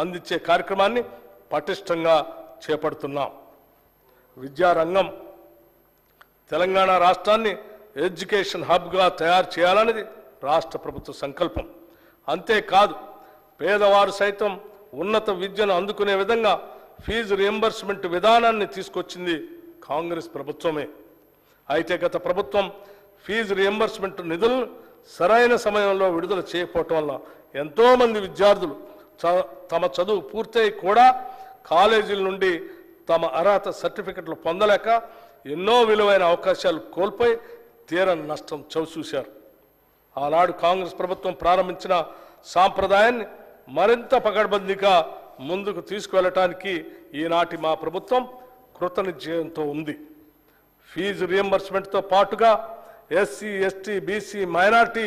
అందించే కార్యక్రమాన్ని పటిష్టంగా చేపడుతున్నాం. విద్యారంగం. తెలంగాణ రాష్ట్రాన్ని ఎడ్యుకేషన్ హబ్గా తయారు చేయాలనేది రాష్ట్ర ప్రభుత్వ సంకల్పం. అంతేకాదు, పేదవారు సైతం ఉన్నత విద్యను అందుకునే విధంగా ఫీజు రియంబర్స్మెంట్ విధానాన్ని తీసుకొచ్చింది కాంగ్రెస్ ప్రభుత్వమే. అయితే గత ప్రభుత్వం ఫీజు రియంబర్స్మెంట్ నిధులను సరైన సమయంలో విడుదల చేయకపోవటం వల్ల ఎంతోమంది విద్యార్థులు తమ చదువు పూర్తయి కూడా కాలేజీల నుండి తమ అర్హత సర్టిఫికెట్లు పొందలేక ఎన్నో విలువైన అవకాశాలు కోల్పోయి తీరని నష్టం చవిచూశారు. ఆనాడు కాంగ్రెస్ ప్రభుత్వం ప్రారంభించిన సాంప్రదాయాన్ని మరింత పకడ్బందీగా ముందుకు తీసుకువెళ్ళటానికి ఈనాటి మా ప్రభుత్వం కృతనిశ్చయంతో ఉంది. ఫీజు రియంబర్స్మెంట్తో పాటుగా ఎస్సీ, ఎస్టీ, బీసీ, మైనార్టీ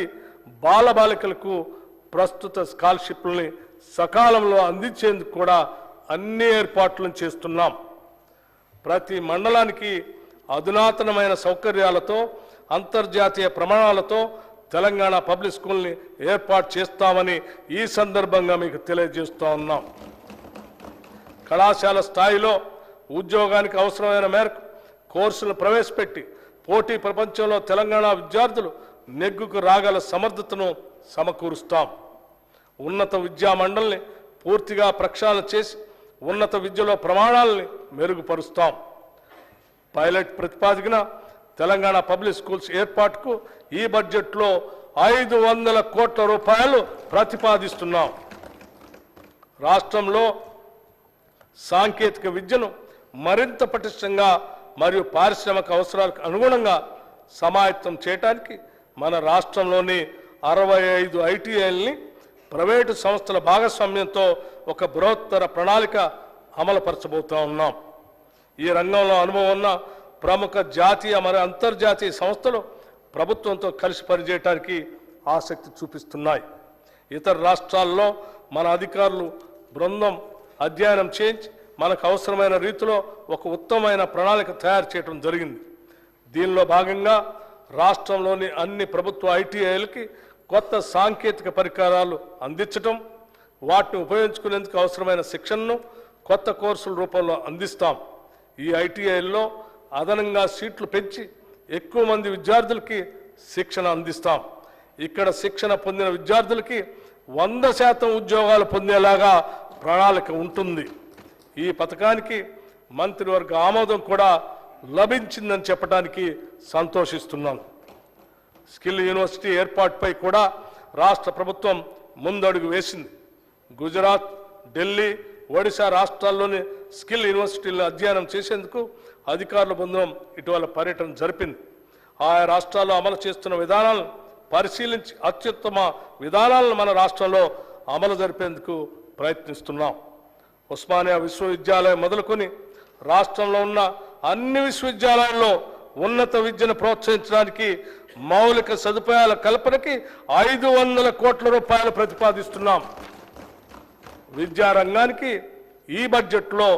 బాలబాలికలకు ప్రస్తుత స్కాలర్షిప్లని సకాలంలో అందించేందుకు కూడా అన్ని ఏర్పాట్లను చేస్తున్నాం. ప్రతి మండలానికి అధునాతనమైన సౌకర్యాలతో అంతర్జాతీయ ప్రమాణాలతో తెలంగాణ పబ్లిక్ స్కూల్ని ఏర్పాటు చేస్తామని ఈ సందర్భంగా మీకు తెలియజేస్తూ ఉన్నాం. కళాశాల స్థాయిలో ఉద్యోగానికి అవసరమైన మేరకు కోర్సులను ప్రవేశపెట్టి పోటీ ప్రపంచంలో తెలంగాణ విద్యార్థులు నెగ్గుకు రాగల సమర్థతను సమకూరుస్తాం. ఉన్నత విద్యా మండలిని పూర్తిగా ప్రక్షాళన చేసి ఉన్నత విద్యలో ప్రమాణాలని మెరుగుపరుస్తాం. పైలట్ ప్రతిపాదికన తెలంగాణ పబ్లిక్ స్కూల్స్ ఏర్పాటుకు ఈ బడ్జెట్లో 500 కోట్ల రూపాయలు ప్రతిపాదిస్తున్నాం. రాష్ట్రంలో సాంకేతిక విద్యను మరింత పటిష్టంగా మరియు పారిశ్రామిక అవసరాలకు అనుగుణంగా సమాయత్తం చేయడానికి మన రాష్ట్రంలోని 65 ఐటీఐల్ని ప్రైవేటు సంస్థల భాగస్వామ్యంతో ఒక బృహత్తర ప్రణాళిక అమలుపరచబోతా ఉన్నాం. ఈ రంగంలో అనుభవం ఉన్న ప్రముఖ జాతీయ మరియు అంతర్జాతీయ సంస్థలు ప్రభుత్వంతో కలిసి పనిచేయడానికి ఆసక్తి చూపిస్తున్నాయి. ఇతర రాష్ట్రాల్లో మన అధికారులు బృందం అధ్యయనం చేయించి మనకు అవసరమైన రీతిలో ఒక ఉత్తమమైన ప్రణాళిక తయారు చేయడం జరిగింది. దీనిలో భాగంగా రాష్ట్రంలోని అన్ని ప్రభుత్వ ఐటీఐలకి కొత్త సాంకేతిక పరికరాలు అందించడం, వాటిని ఉపయోగించుకునేందుకు అవసరమైన శిక్షణను కొత్త కోర్సుల రూపంలో అందిస్తాం. ఈ ఐటీఐల్లో అదనంగా సీట్లు పెంచి ఎక్కువ మంది విద్యార్థులకి శిక్షణ అందిస్తాం. ఇక్కడ శిక్షణ పొందిన విద్యార్థులకి 100% ఉద్యోగాలు పొందేలాగా ప్రణాళిక ఉంటుంది. ఈ పథకానికి మంత్రివర్గ ఆమోదం కూడా లభించిందని చెప్పడానికి సంతోషిస్తున్నాను. స్కిల్ యూనివర్సిటీ ఏర్పాటుపై కూడా రాష్ట్ర ప్రభుత్వం ముందడుగు వేసింది. గుజరాత్, ఢిల్లీ, ఒడిశా రాష్ట్రాల్లోని స్కిల్ యూనివర్సిటీలను అధ్యయనం చేసేందుకు అధికారుల బృందం ఇటీవల పర్యటన జరిపింది. ఆయా రాష్ట్రాల్లో అమలు చేస్తున్న విధానాలను పరిశీలించి అత్యుత్తమ విధానాలను మన రాష్ట్రంలో అమలు జరిపేందుకు ప్రయత్నిస్తున్నాం. ఉస్మానియా విశ్వవిద్యాలయం మొదలుకొని రాష్ట్రంలో ఉన్న అన్ని విశ్వవిద్యాలయాల్లో ఉన్నత విద్యను ప్రోత్సహించడానికి మౌలిక సదుపాయాల కల్పనకి 500 కోట్ల రూపాయలు ప్రతిపాదిస్తున్నాం. విద్యారంగానికి ఈ బడ్జెట్లో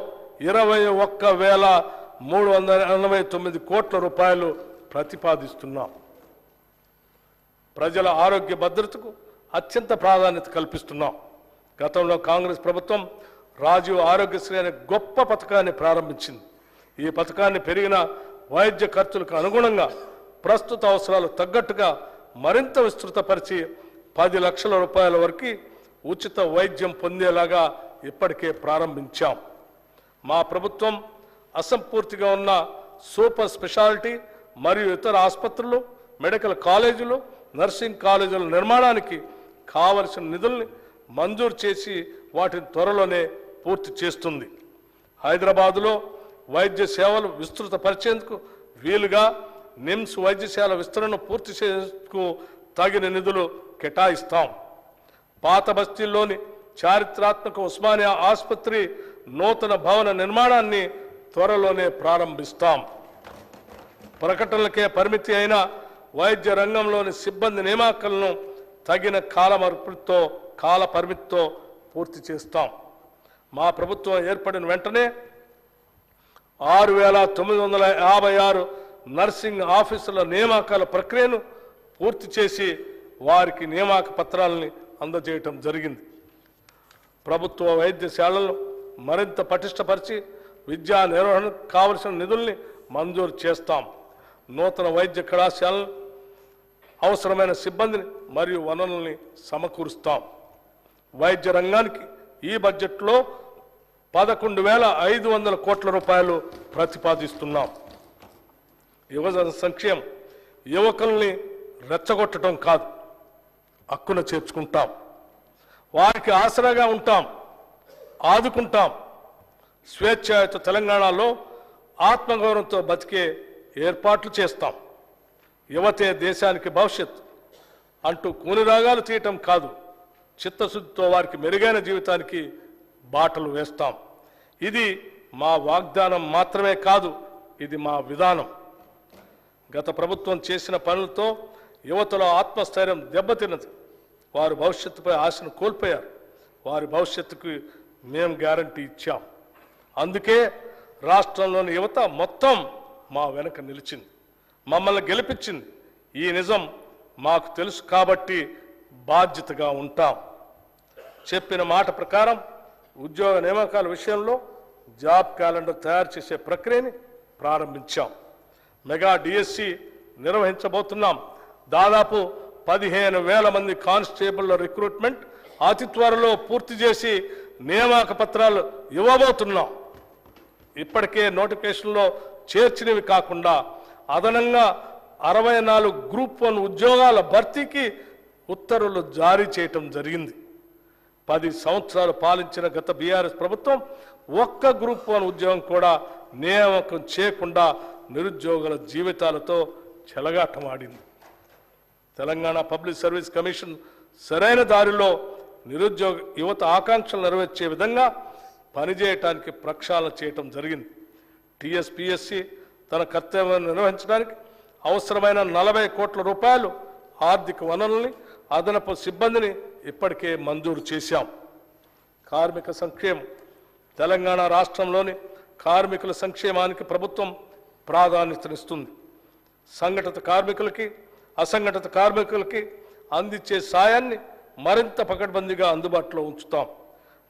21,389 కోట్ల రూపాయలు ప్రతిపాదిస్తున్నాం. ప్రజల ఆరోగ్య భద్రతకు అత్యంత ప్రాధాన్యత కల్పిస్తున్నాం. గతంలో కాంగ్రెస్ ప్రభుత్వం రాజీవ్ ఆరోగ్యశ్రీ అనే గొప్ప పథకాన్ని ప్రారంభించింది. ఈ పథకాన్ని పెరిగిన వైద్య ఖర్చులకు అనుగుణంగా ప్రస్తుత అవసరాలు తగ్గట్టుగా మరింత విస్తృతపరిచి 10 లక్షల రూపాయల వరకు ఉచిత వైద్యం పొందేలాగా ఇప్పటికే ప్రారంభించాం. మా ప్రభుత్వం అసంపూర్తిగా ఉన్న సూపర్ స్పెషాలిటీ మరియు ఇతర ఆసుపత్రులు, మెడికల్ కాలేజీలు, నర్సింగ్ కాలేజీల నిర్మాణానికి కావలసిన నిధుల్ని మంజూరు చేసి వాటిని త్వరలోనే పూర్తి చేస్తుంది. హైదరాబాదులో వైద్య సేవలు విస్తృతపరిచేందుకు వీలుగా నిమ్స్ వైద్యశాల విస్తరణను పూర్తి చేసేందుకు తగిన నిధులు కేటాయిస్తాం. పాత బస్తీల్లోని చారిత్రాత్మక ఉస్మానియా ఆసుపత్రి నూతన భవన నిర్మాణాన్ని త్వరలోనే ప్రారంభిస్తాం. ప్రకటనలకే పరిమితి అయిన వైద్య రంగంలోని సిబ్బంది నియామకాలను తగిన కాల పరిమితితో పూర్తి చేస్తాం. మా ప్రభుత్వం ఏర్పడిన వెంటనే 6,956 నర్సింగ్ ఆఫీసుల నియామకాల ప్రక్రియను పూర్తి చేసి వారికి నియామక పత్రాలని అందజేయటం జరిగింది. ప్రభుత్వ వైద్యశాలలను మరింత పటిష్టపరిచి విద్యా నిర్వహణకు కావలసిన నిధుల్ని మంజూరు చేస్తాం. నూతన వైద్య కళాశాలను అవసరమైన సిబ్బందిని మరియు వనరుల్ని సమకూరుస్తాం. వైద్య రంగానికి ఈ బడ్జెట్లో 11,500 కోట్ల రూపాయలు ప్రతిపాదిస్తున్నాం. యువజన సంక్షేమం యువకుల్ని రెచ్చగొట్టడం కాదు, హక్కున చేర్చుకుంటాం. వారికి ఆసరాగా ఉంటాం, ఆదుకుంటాం. స్వేచ్ఛాయుత తెలంగాణలో ఆత్మగౌరవంతో బతికే ఏర్పాట్లు చేస్తాం. యువతే దేశానికి భవిష్యత్ అంటూ కూనిరాగాలు తీయటం కాదు, చిత్తశుద్ధితో వారికి మెరుగైన జీవితానికి బాటలు వేస్తాం. ఇది మా వాగ్దానం మాత్రమే కాదు, ఇది మా విధానం. గత ప్రభుత్వం చేసిన పనులతో యువతలో ఆత్మస్థైర్యం దెబ్బతిన్నది. వారి భవిష్యత్తుపై ఆశను కోల్పోయారు. వారి భవిష్యత్తుకు మేము గ్యారంటీ ఇచ్చాం. అందుకే రాష్ట్రంలోని యువత మొత్తం మా వెనక నిలిచింది, మమ్మల్ని గెలిపించింది. ఈ నిజం మాకు తెలుసు కాబట్టి బాధ్యతగా ఉంటాం. చెప్పిన మాట ప్రకారం ఉద్యోగ నియామకాల విషయంలో జాబ్ క్యాలెండర్ తయారు చేసే ప్రక్రియని ప్రారంభించాం. మెగా డిఎస్సి నిర్వహించబోతున్నాం. దాదాపు 15,000 మంది కానిస్టేబుల్ల రిక్రూట్మెంట్ అతి త్వరలో పూర్తి చేసి నియామక పత్రాలు ఇవ్వబోతున్నాం. ఇప్పటికే నోటిఫికేషన్లో చేర్చినవి కాకుండా అదనంగా 64 గ్రూప్ 1 ఉద్యోగాల భర్తీకి ఉత్తర్వులు జారీ చేయటం జరిగింది. 10 సంవత్సరాలు పాలించిన గత బీఆర్ఎస్ ప్రభుత్వం ఒక్క గ్రూప్ 1 ఉద్యోగం కూడా నియామకం చేయకుండా నిరుద్యోగుల జీవితాలతో చెలగాటమాడింది. తెలంగాణ పబ్లిక్ సర్వీస్ కమిషన్ సరైన దారిలో నిరుద్యోగ యువత ఆకాంక్షలు నెరవేర్చే విధంగా పనిచేయటానికి ప్రక్షాళన చేయటం జరిగింది. టీఎస్పీఎస్సీ తన కర్తవ్యాన్ని నిర్వహించడానికి అవసరమైన 40 కోట్ల రూపాయలు ఆర్థిక వనరుల్ని, అదనపు సిబ్బందిని ఇప్పటికే మంజూరు చేశాం. కార్మిక సంక్షేమం. తెలంగాణ రాష్ట్రంలోని కార్మికుల సంక్షేమానికి ప్రభుత్వం ప్రాధాన్యతనిస్తుంది. సంఘటిత కార్మికులకి, అసంఘటిత కార్మికులకి అందించే సాయాన్ని మరింత పకడ్బందీగా అందుబాటులో ఉంచుతాం.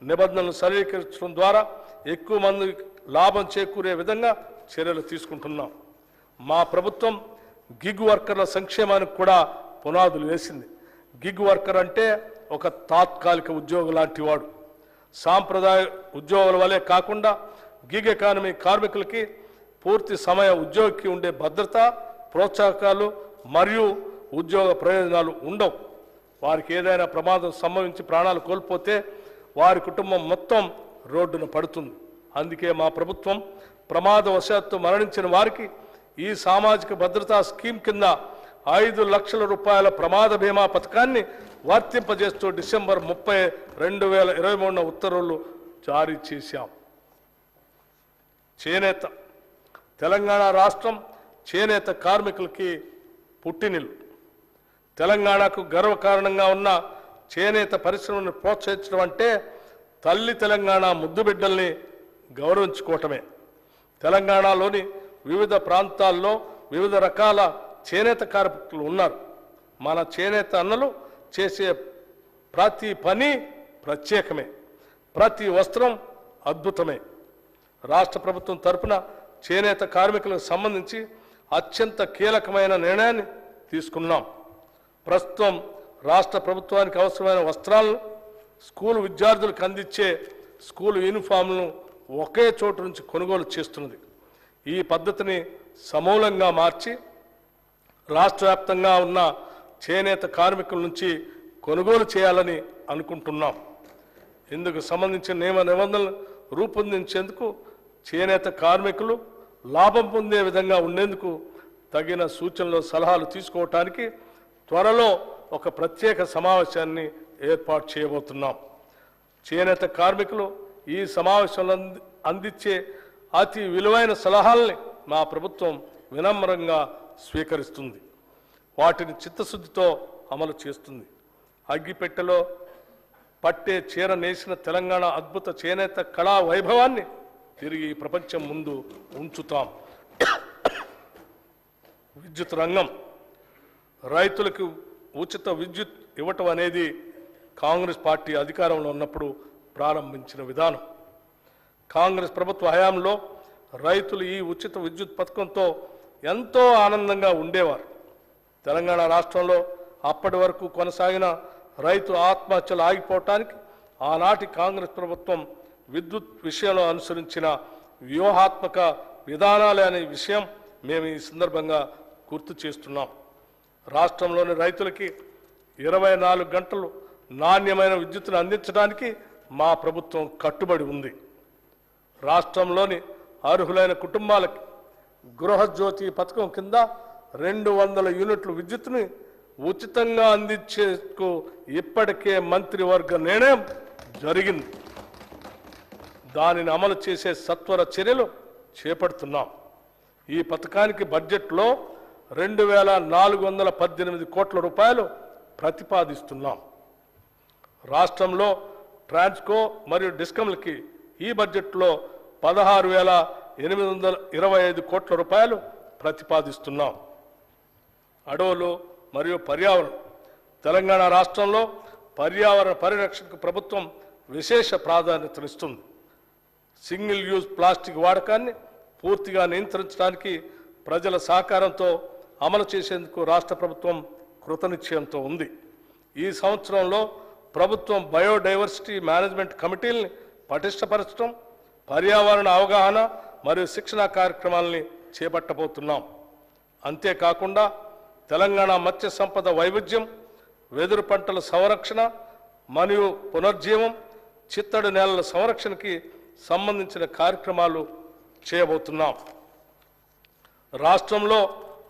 నిబంధనలు సరళీకరించడం ద్వారా ఎక్కువ మంది లాభం చేకూరే విధంగా చర్యలు తీసుకుంటున్నాం. మా ప్రభుత్వం గిగ్ వర్కర్ల సంక్షేమానికి కూడా పునాదులు వేసింది. గిగ్ వర్కర్ అంటే ఒక తాత్కాలిక ఉద్యోగం లాంటి వాడు. సాంప్రదాయ ఉద్యోగుల వలె కాకుండా గిగ్ ఎకానమీ కార్మికులకి పూర్తి సమయ ఉద్యోగికి ఉండే భద్రత, ప్రోత్సాహకాలు మరియు ఉద్యోగ ప్రయోజనాలు ఉండవు. వారికి ఏదైనా ప్రమాదం సంభవించి ప్రాణాలు కోల్పోతే వారి కుటుంబం మొత్తం రోడ్డున పడుతుంది. అందుకే మా ప్రభుత్వం ప్రమాదవశాత్తు మరణించిన వారికి ఈ సామాజిక భద్రతా స్కీమ్ కింద 5 లక్షల రూపాయల ప్రమాద బీమా పథకాన్ని వర్తింపజేస్తూ డిసెంబర్ 30, 2023 ఉత్తర్వులు జారీ చేశాం. చేనేత. తెలంగాణ రాష్ట్రం చేనేత కార్మికులకి పుట్టినిల్లు. తెలంగాణకు గర్వకారణంగా ఉన్న చేనేత పరిశ్రమను ప్రోత్సహించడం అంటే తల్లి తెలంగాణ ముద్దుబిడ్డల్ని గౌరవించుకోవటమే. తెలంగాణలోని వివిధ ప్రాంతాల్లో వివిధ రకాల చేనేత కార్మికులు ఉన్నారు. మన చేనేత అన్నలు చేసే ప్రతి పని ప్రత్యేకమే, ప్రతి వస్త్రం అద్భుతమే. రాష్ట్ర ప్రభుత్వం తరపున చేనేత కార్మికులకు సంబంధించి అత్యంత కీలకమైన నిర్ణయాన్ని తీసుకున్నాం. ప్రస్తుతం రాష్ట్ర ప్రభుత్వానికి అవసరమైన వస్త్రాలను, స్కూలు విద్యార్థులకు అందించే స్కూలు యూనిఫామ్లను ఒకే చోటు నుంచి కొనుగోలు చేస్తున్నది. ఈ పద్ధతిని సమూలంగా మార్చి రాష్ట్ర వ్యాప్తంగా ఉన్న చేనేత కార్మికుల నుంచి కొనుగోలు చేయాలని అనుకుంటున్నాం. ఇందుకు సంబంధించిన నియమ నిబంధనలు రూపొందించేందుకు చేనేత కార్మికులు లాభం పొందే విధంగా ఉండేందుకు తగిన సూచనలు, సలహాలు తీసుకోవటానికి త్వరలో ఒక ప్రత్యేక సమావేశాన్ని ఏర్పాటు చేయబోతున్నాం. చేనేత కార్మికులు ఈ సమావేశంలో అందించే అతి విలువైన సలహాల్ని మా ప్రభుత్వం వినమ్రంగా స్వీకరిస్తుంది. వాటిని చిత్తశుద్ధితో అమలు చేస్తుంది. అగ్గిపెట్టెలో పట్టే చీర నేసిన తెలంగాణ అద్భుత చేనేత కళా వైభవాన్ని తిరిగి ప్రపంచం ముందు ఉంచుతాం. విద్యుత్ రంగం. రైతులకు ఉచిత విద్యుత్ ఇవ్వటం అనేది కాంగ్రెస్ పార్టీ అధికారంలో ఉన్నప్పుడు ప్రారంభించిన విధానం. కాంగ్రెస్ ప్రభుత్వ హయాంలో రైతులు ఈ ఉచిత విద్యుత్ పథకంతో ఎంతో ఆనందంగా ఉండేవారు. తెలంగాణ రాష్ట్రంలో అప్పటి వరకు కొనసాగిన రైతు ఆత్మహత్యలు ఆగిపోవటానికి ఆనాటి కాంగ్రెస్ ప్రభుత్వం విద్యుత్ విషయంలో అనుసరించిన వ్యూహాత్మక విధానాలే అనే విషయం మేము ఈ సందర్భంగా గుర్తు చేస్తున్నాం. రాష్ట్రంలోని రైతులకి 24 గంటలు నాణ్యమైన విద్యుత్తును అందించడానికి మా ప్రభుత్వం కట్టుబడి ఉంది. రాష్ట్రంలోని అర్హులైన కుటుంబాలకి గృహజ్యోతి పథకం కింద 200 యూనిట్ల విద్యుత్తుని ఉచితంగా అందించేందుకు ఇప్పటికే మంత్రివర్గ నిర్ణయం జరిగింది. దానిని అమలు చేసే సత్వర చర్యలు చేపడుతున్నాం. ఈ పథకానికి బడ్జెట్లో 2,418 కోట్ల రూపాయలు ప్రతిపాదిస్తున్నాం. రాష్ట్రంలో ట్రాన్స్కో మరియు డిస్కమ్లకి ఈ బడ్జెట్లో 16,825 కోట్ల రూపాయలు ప్రతిపాదిస్తున్నాం. అడవులు మరియు పర్యావరణం. తెలంగాణ రాష్ట్రంలో పర్యావరణ పరిరక్షణకు ప్రభుత్వం విశేష ప్రాధాన్యతనిస్తుంది. సింగిల్ యూజ్ ప్లాస్టిక్ వాడకాన్ని పూర్తిగా నియంత్రించడానికి ప్రజల సహకారంతో అమలు చేసేందుకు రాష్ట్ర ప్రభుత్వం కృతనిశ్చయంతో ఉంది. ఈ సంవత్సరంలో ప్రభుత్వం బయోడైవర్సిటీ మేనేజ్మెంట్ కమిటీల్ని పటిష్టపరచడం, పర్యావరణ అవగాహన మరియు శిక్షణా కార్యక్రమాలని చేపట్టబోతున్నాం. అంతేకాకుండా తెలంగాణ మత్స్య సంపద వైవిధ్యం, వెదురు పంటల సంరక్షణ మరియు పునర్జీవం, చిత్తడి నేలల సంరక్షణకి సంబంధించిన కార్యక్రమాలు చేయబోతున్నాం. రాష్ట్రంలో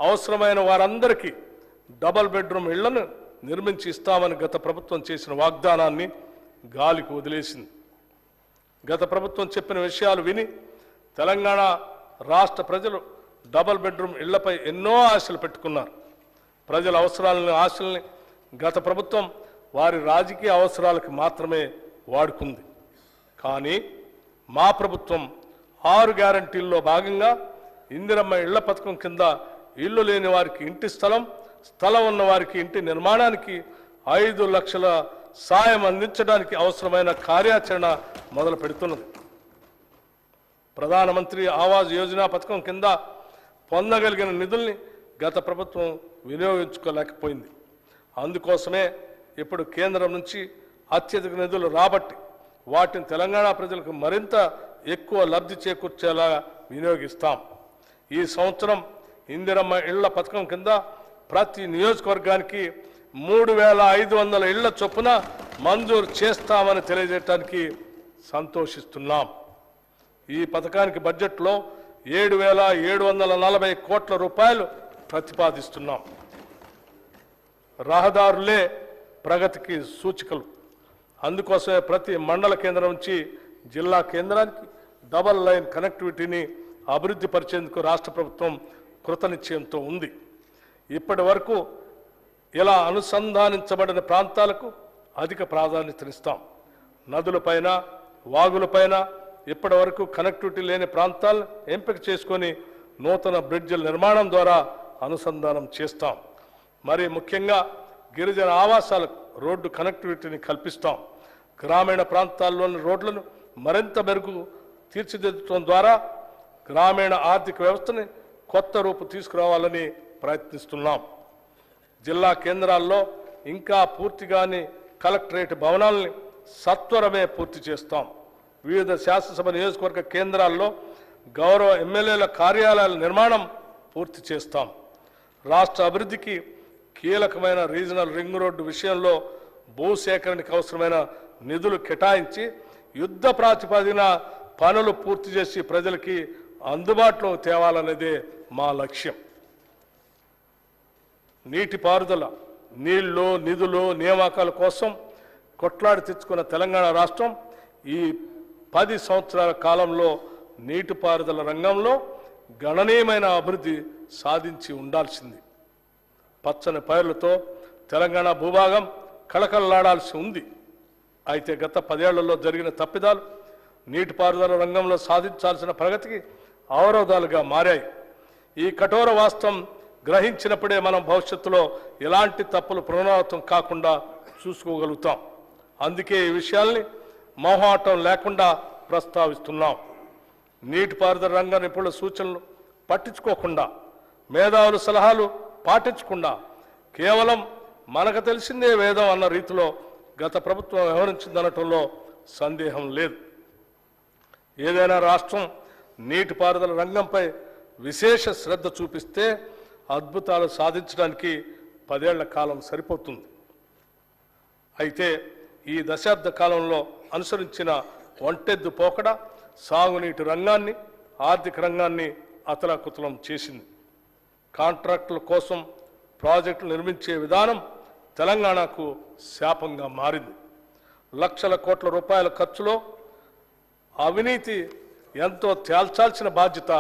అవసరమైన వారందరికీ డబుల్ బెడ్రూమ్ ఇళ్లను నిర్మించి ఇస్తామని గత ప్రభుత్వం చేసిన వాగ్దానాన్ని గాలికి వదిలేసింది. గత ప్రభుత్వం చెప్పిన విషయాలు విని తెలంగాణ రాష్ట్ర ప్రజలు డబుల్ బెడ్రూమ్ ఇళ్లపై ఎన్నో ఆశలు పెట్టుకున్నారు. ప్రజల అవసరాలను, ఆశల్ని గత ప్రభుత్వం వారి రాజకీయ అవసరాలకు మాత్రమే వాడుకుంది. కానీ మా ప్రభుత్వం 6 గ్యారంటీల్లో భాగంగా ఇందిరమ్మ ఇళ్ల పథకం కింద ఇల్లు లేని వారికి ఇంటి స్థలం, స్థలం ఉన్న వారికి ఇంటి నిర్మాణానికి 5 లక్షల సాయం అందించడానికి అవసరమైన కార్యాచరణ మొదలు పెడుతున్నది. ప్రధానమంత్రి ఆవాస్ యోజన పథకం కింద పొందగలిగిన నిధుల్ని గత ప్రభుత్వం వినియోగించుకోలేకపోయింది. అందుకోసమే ఇప్పుడు కేంద్రం నుంచి అత్యధిక నిధులు రాబట్టి వాటిని తెలంగాణ ప్రజలకు మరింత ఎక్కువ లబ్ధి చేకూర్చేలా వినియోగిస్తాం. ఈ సంవత్సరం ఇందిరమ్మ ఇళ్ల పథకం కింద ప్రతి నియోజకవర్గానికి 3,500 ఇళ్ల చొప్పున మంజూరు చేస్తామని తెలియజేయడానికి సంతోషిస్తున్నాం. ఈ పథకానికి బడ్జెట్లో 7,740 కోట్ల రూపాయలు ప్రతిపాదిస్తున్నాం. రహదారులే ప్రగతికి సూచికలు. అందుకోసమే ప్రతి మండల కేంద్రం నుంచి జిల్లా కేంద్రానికి డబల్ లైన్ కనెక్టివిటీని అభివృద్ధి పరిచేందుకు రాష్ట్ర ప్రభుత్వం కృతనిశ్చయంతో ఉంది. ఇప్పటి వరకు ఇలా అనుసంధానించబడిన ప్రాంతాలకు అధిక ప్రాధాన్యతనిస్తాం. నదులపైన, వాగులపైన ఇప్పటి వరకు కనెక్టివిటీ లేని ప్రాంతాలను ఎంపిక చేసుకొని నూతన బ్రిడ్జిల నిర్మాణం ద్వారా అనుసంధానం చేస్తాం. మరి ముఖ్యంగా గిరిజన ఆవాసాలకు రోడ్డు కనెక్టివిటీని కల్పిస్తాం. గ్రామీణ ప్రాంతాల్లోని రోడ్లను మరింత మెరుగు తీర్చిదిద్దడం ద్వారా గ్రామీణ ఆర్థిక వ్యవస్థని కొత్త రూపు తీసుకురావాలని ప్రయత్నిస్తున్నాం. జిల్లా కేంద్రాల్లో ఇంకా పూర్తిగాని కలెక్టరేట్ భవనాలని సత్వరమే పూర్తి చేస్తాం. వివిధ శాసనసభ నియోజకవర్గ కేంద్రాల్లో గౌరవ ఎమ్మెల్యేల కార్యాలయాల నిర్మాణం పూర్తి చేస్తాం. రాష్ట్ర అభివృద్ధికి కీలకమైన రీజనల్ రింగ్ రోడ్డు విషయంలో భూసేకరణకు అవసరమైన నిధులు కేటాయించి యుద్ధ ప్రాతిపదికన పనులు పూర్తి చేసి ప్రజలకి అందుబాటులో తేవాలనేదే మా లక్ష్యం. నీటిపారుదల, నీళ్లు, నిధులు, నియామకాల కోసం కొట్లాడి తెచ్చుకున్న తెలంగాణ రాష్ట్రం ఈ 10 సంవత్సరాల కాలంలో నీటిపారుదల రంగంలో గణనీయమైన అభివృద్ధి సాధించి ఉండాల్సింది. పచ్చని పైర్లతో తెలంగాణ భూభాగం కళకళలాడాల్సి ఉంది. అయితే గత 10 ఏళ్లలో జరిగిన తప్పిదాలు నీటిపారుదల రంగంలో సాధించాల్సిన ప్రగతికి అవరోధాలుగా మారాయి. ఈ కఠోర వాస్తవం గ్రహించినప్పుడే మనం భవిష్యత్తులో ఎలాంటి తప్పులు పునరావృతం కాకుండా చూసుకోగలుగుతాం. అందుకే ఈ విషయాల్ని మొహమాటం లేకుండా ప్రస్తావిస్తున్నాం. నీటిపారుదల రంగ నిపుణుల సూచనలు పట్టించుకోకుండా, మేధావుల సలహాలు పాటించకుండా కేవలం మనకు తెలిసిందే వేదం అన్న రీతిలో గత ప్రభుత్వం వ్యవహరించిందనటంలో సందేహం లేదు. ఏదైనా రాష్ట్రం నీటిపారుదల రంగంపై విశేష శ్రద్ధ చూపిస్తే అద్భుతాలు సాధించడానికి 10 ఏళ్ల కాలం సరిపోతుంది. అయితే ఈ దశాబ్ద కాలంలో అనుసరించిన ఒంటెద్దు పోకడ సాగునీటి రంగాన్ని, ఆర్థిక రంగాన్ని అతలాకుతలం చేసింది. కాంట్రాక్టుల కోసం ప్రాజెక్టులు నిర్మించే విధానం తెలంగాణకు శాపంగా మారింది. లక్షల కోట్ల రూపాయల ఖర్చులో అవినీతి ఎంతో తేల్చాల్సిన బాధ్యత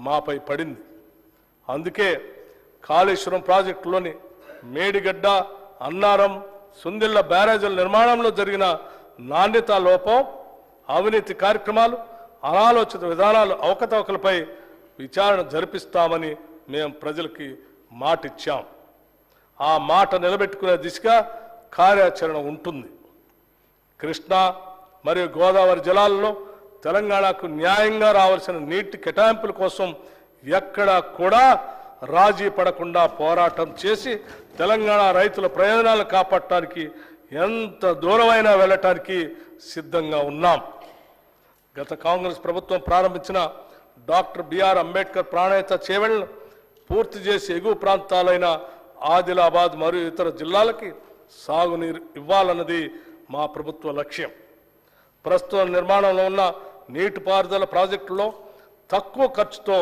మాపై పడింది. అందుకే కాళేశ్వరం ప్రాజెక్టులోని మేడిగడ్డ, అన్నారం, సుందిళ్ల బ్యారేజీల నిర్మాణంలో జరిగిన నాణ్యతా లోపం, అవినీతి కార్యక్రమాలు, అనాలోచిత విధానాలు, అవకతవకలపై విచారణ జరిపిస్తామని మేము ప్రజలకి మాటిచ్చాం. ఆ మాట నిలబెట్టుకునే దిశగా కార్యాచరణ ఉంటుంది. కృష్ణా మరియు గోదావరి జలాల్లో తెలంగాణకు న్యాయంగా రావాల్సిన నీటి కేటాయింపుల కోసం ఎక్కడా కూడా రాజీ పడకుండా పోరాటం చేసి తెలంగాణ రైతుల ప్రయోజనాలు కాపాడటానికి ఎంత దూరమైనా వెళ్ళటానికి సిద్ధంగా ఉన్నాం. గత కాంగ్రెస్ ప్రభుత్వం ప్రారంభించిన డాక్టర్ బిఆర్ అంబేద్కర్ ప్రాణహిత చేవెళ్లను పూర్తి చేసి ఎగువ ప్రాంతాలైన ఆదిలాబాద్ మరియు ఇతర జిల్లాలకి సాగునీరు ఇవ్వాలన్నది మా ప్రభుత్వ లక్ష్యం. ప్రస్తుతం నిర్మాణంలో ఉన్న నీటిపారుదల ప్రాజెక్టులో తక్కువ ఖర్చుతో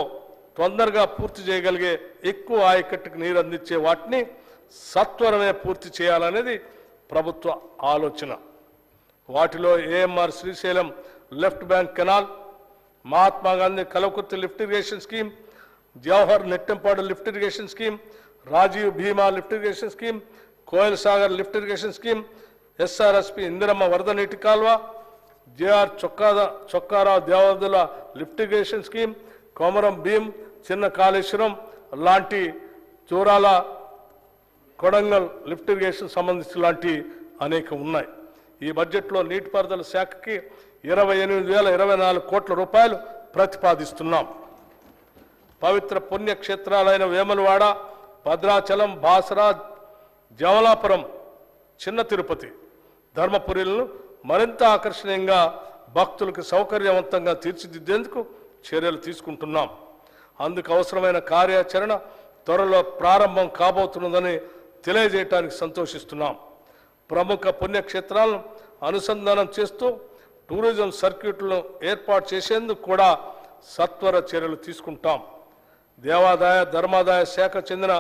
తొందరగా పూర్తి చేయగలిగే ఎక్కువ ఆయకట్టుకు నీరు అందించే వాటిని సత్వరమే పూర్తి చేయాలనేది ప్రభుత్వ ఆలోచన. వాటిలో AMR Srisailam left bank canal, Mahatma Gandhi Kalwakurthy lift irrigation scheme, Jawahar Nettempadu lift irrigation scheme, Rajiv Bhima lift irrigation scheme, Koil Sagar lift irrigation scheme, SRSP Indiramma వరద నీటి కాల్వ, JR Chokkarao Devadula lift irrigation scheme, Komaram Bheem, చిన్న కాళేశ్వరం లాంటి చూరాల కొడంగల్ లిఫ్ట్ ఇరిగేషన్ సంబంధించి లాంటి అనేక ఉన్నాయి. ఈ బడ్జెట్లో నీటిపారుదల శాఖకి 28,024 కోట్ల రూపాయలు ప్రతిపాదిస్తున్నాం. పవిత్ర పుణ్యక్షేత్రాలైన వేములవాడ, భద్రాచలం, బాసరా, జమలాపురం, చిన్న తిరుపతి, ధర్మపురిలను మరింత ఆకర్షణీయంగా భక్తులకు సౌకర్యవంతంగా తీర్చిదిద్దేందుకు చర్యలు తీసుకుంటున్నాం. అందుకు అవసరమైన కార్యాచరణ త్వరలో ప్రారంభం కాబోతున్నదని తెలియజేయడానికి సంతోషిస్తున్నాం. ప్రముఖ పుణ్యక్షేత్రాలను అనుసంధానం చేస్తూ టూరిజం సర్క్యూట్లను ఏర్పాటు చేసేందుకు కూడా సత్వర చర్యలు తీసుకుంటాం. దేవాదాయ ధర్మాదాయ శాఖ చెందిన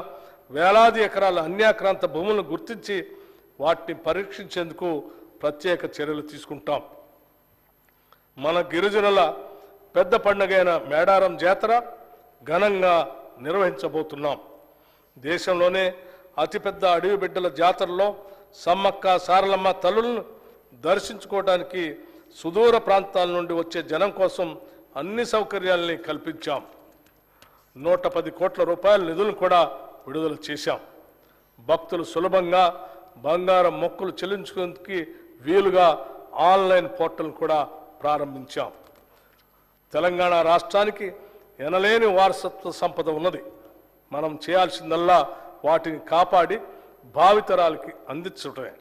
వేలాది ఎకరాల అన్యాక్రాంత భూములను గుర్తించి వాటిని పరీక్షించేందుకు ప్రత్యేక చర్యలు తీసుకుంటాం. మన గిరిజనుల పెద్ద పండుగైన మేడారం జాతర ఘనంగా నిర్వహించబోతున్నాం. దేశంలోనే అతిపెద్ద అడవి బిడ్డల జాతరలో సమ్మక్క సారలమ్మ తల్లులను దర్శించుకోవడానికి సుదూర ప్రాంతాల నుండి వచ్చే జనం కోసం అన్ని సౌకర్యాలని కల్పించాం. 110 కోట్ల రూపాయల నిధులను కూడా విడుదల చేశాం. భక్తులు సులభంగా బంగారం మొక్కులు చెల్లించుకునేందుకు వీలుగా ఆన్లైన్ పోర్టల్ కూడా ప్రారంభించాం. తెలంగాణ రాష్ట్రానికి ఎనలేని వారసత్వ సంపద ఉన్నది. మనం చేయాల్సిందల్లా వాటిని కాపాడి భావితరాలకి అందించటమే.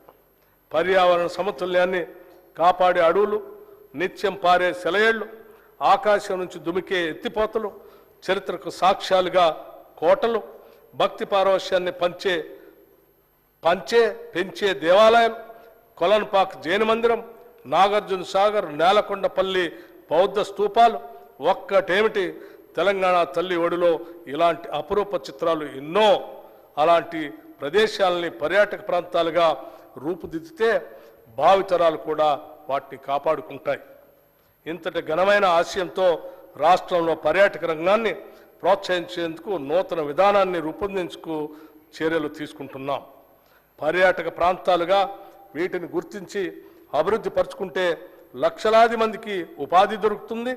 పర్యావరణ సమతుల్యాన్ని కాపాడే అడవులు, నిత్యం పారే సెలయేళ్లు, ఆకాశం నుంచి దుమికే ఎత్తిపోతలు, చరిత్రకు సాక్ష్యాలుగా కోటలు, భక్తి పారవశ్యాన్ని పెంచే దేవాలయం, కొలన్పాక్ జైన మందిరం, నాగార్జున సాగర్, నేలకొండపల్లి బౌద్ధ స్తూపాలు ఒక్కటేమిటి, తెలంగాణ తల్లి ఒడిలో ఇలాంటి అపురూప చిత్రాలు ఎన్నో. అలాంటి ప్రదేశాలని పర్యాటక ప్రాంతాలుగా రూపుదిద్దితే భావితరాలు కూడా వాటిని కాపాడుకుంటాయి. ఇంతటి ఘనమైన ఆశయంతో రాష్ట్రంలో పర్యాటక రంగాన్ని ప్రోత్సహించేందుకు నూతన విధానాన్ని రూపొందించుకు చర్యలు తీసుకుంటున్నాం. పర్యాటక ప్రాంతాలుగా వీటిని గుర్తించి అభివృద్ధి పరుచుకుంటే లక్షలాది మందికి ఉపాధి దొరుకుతుంది.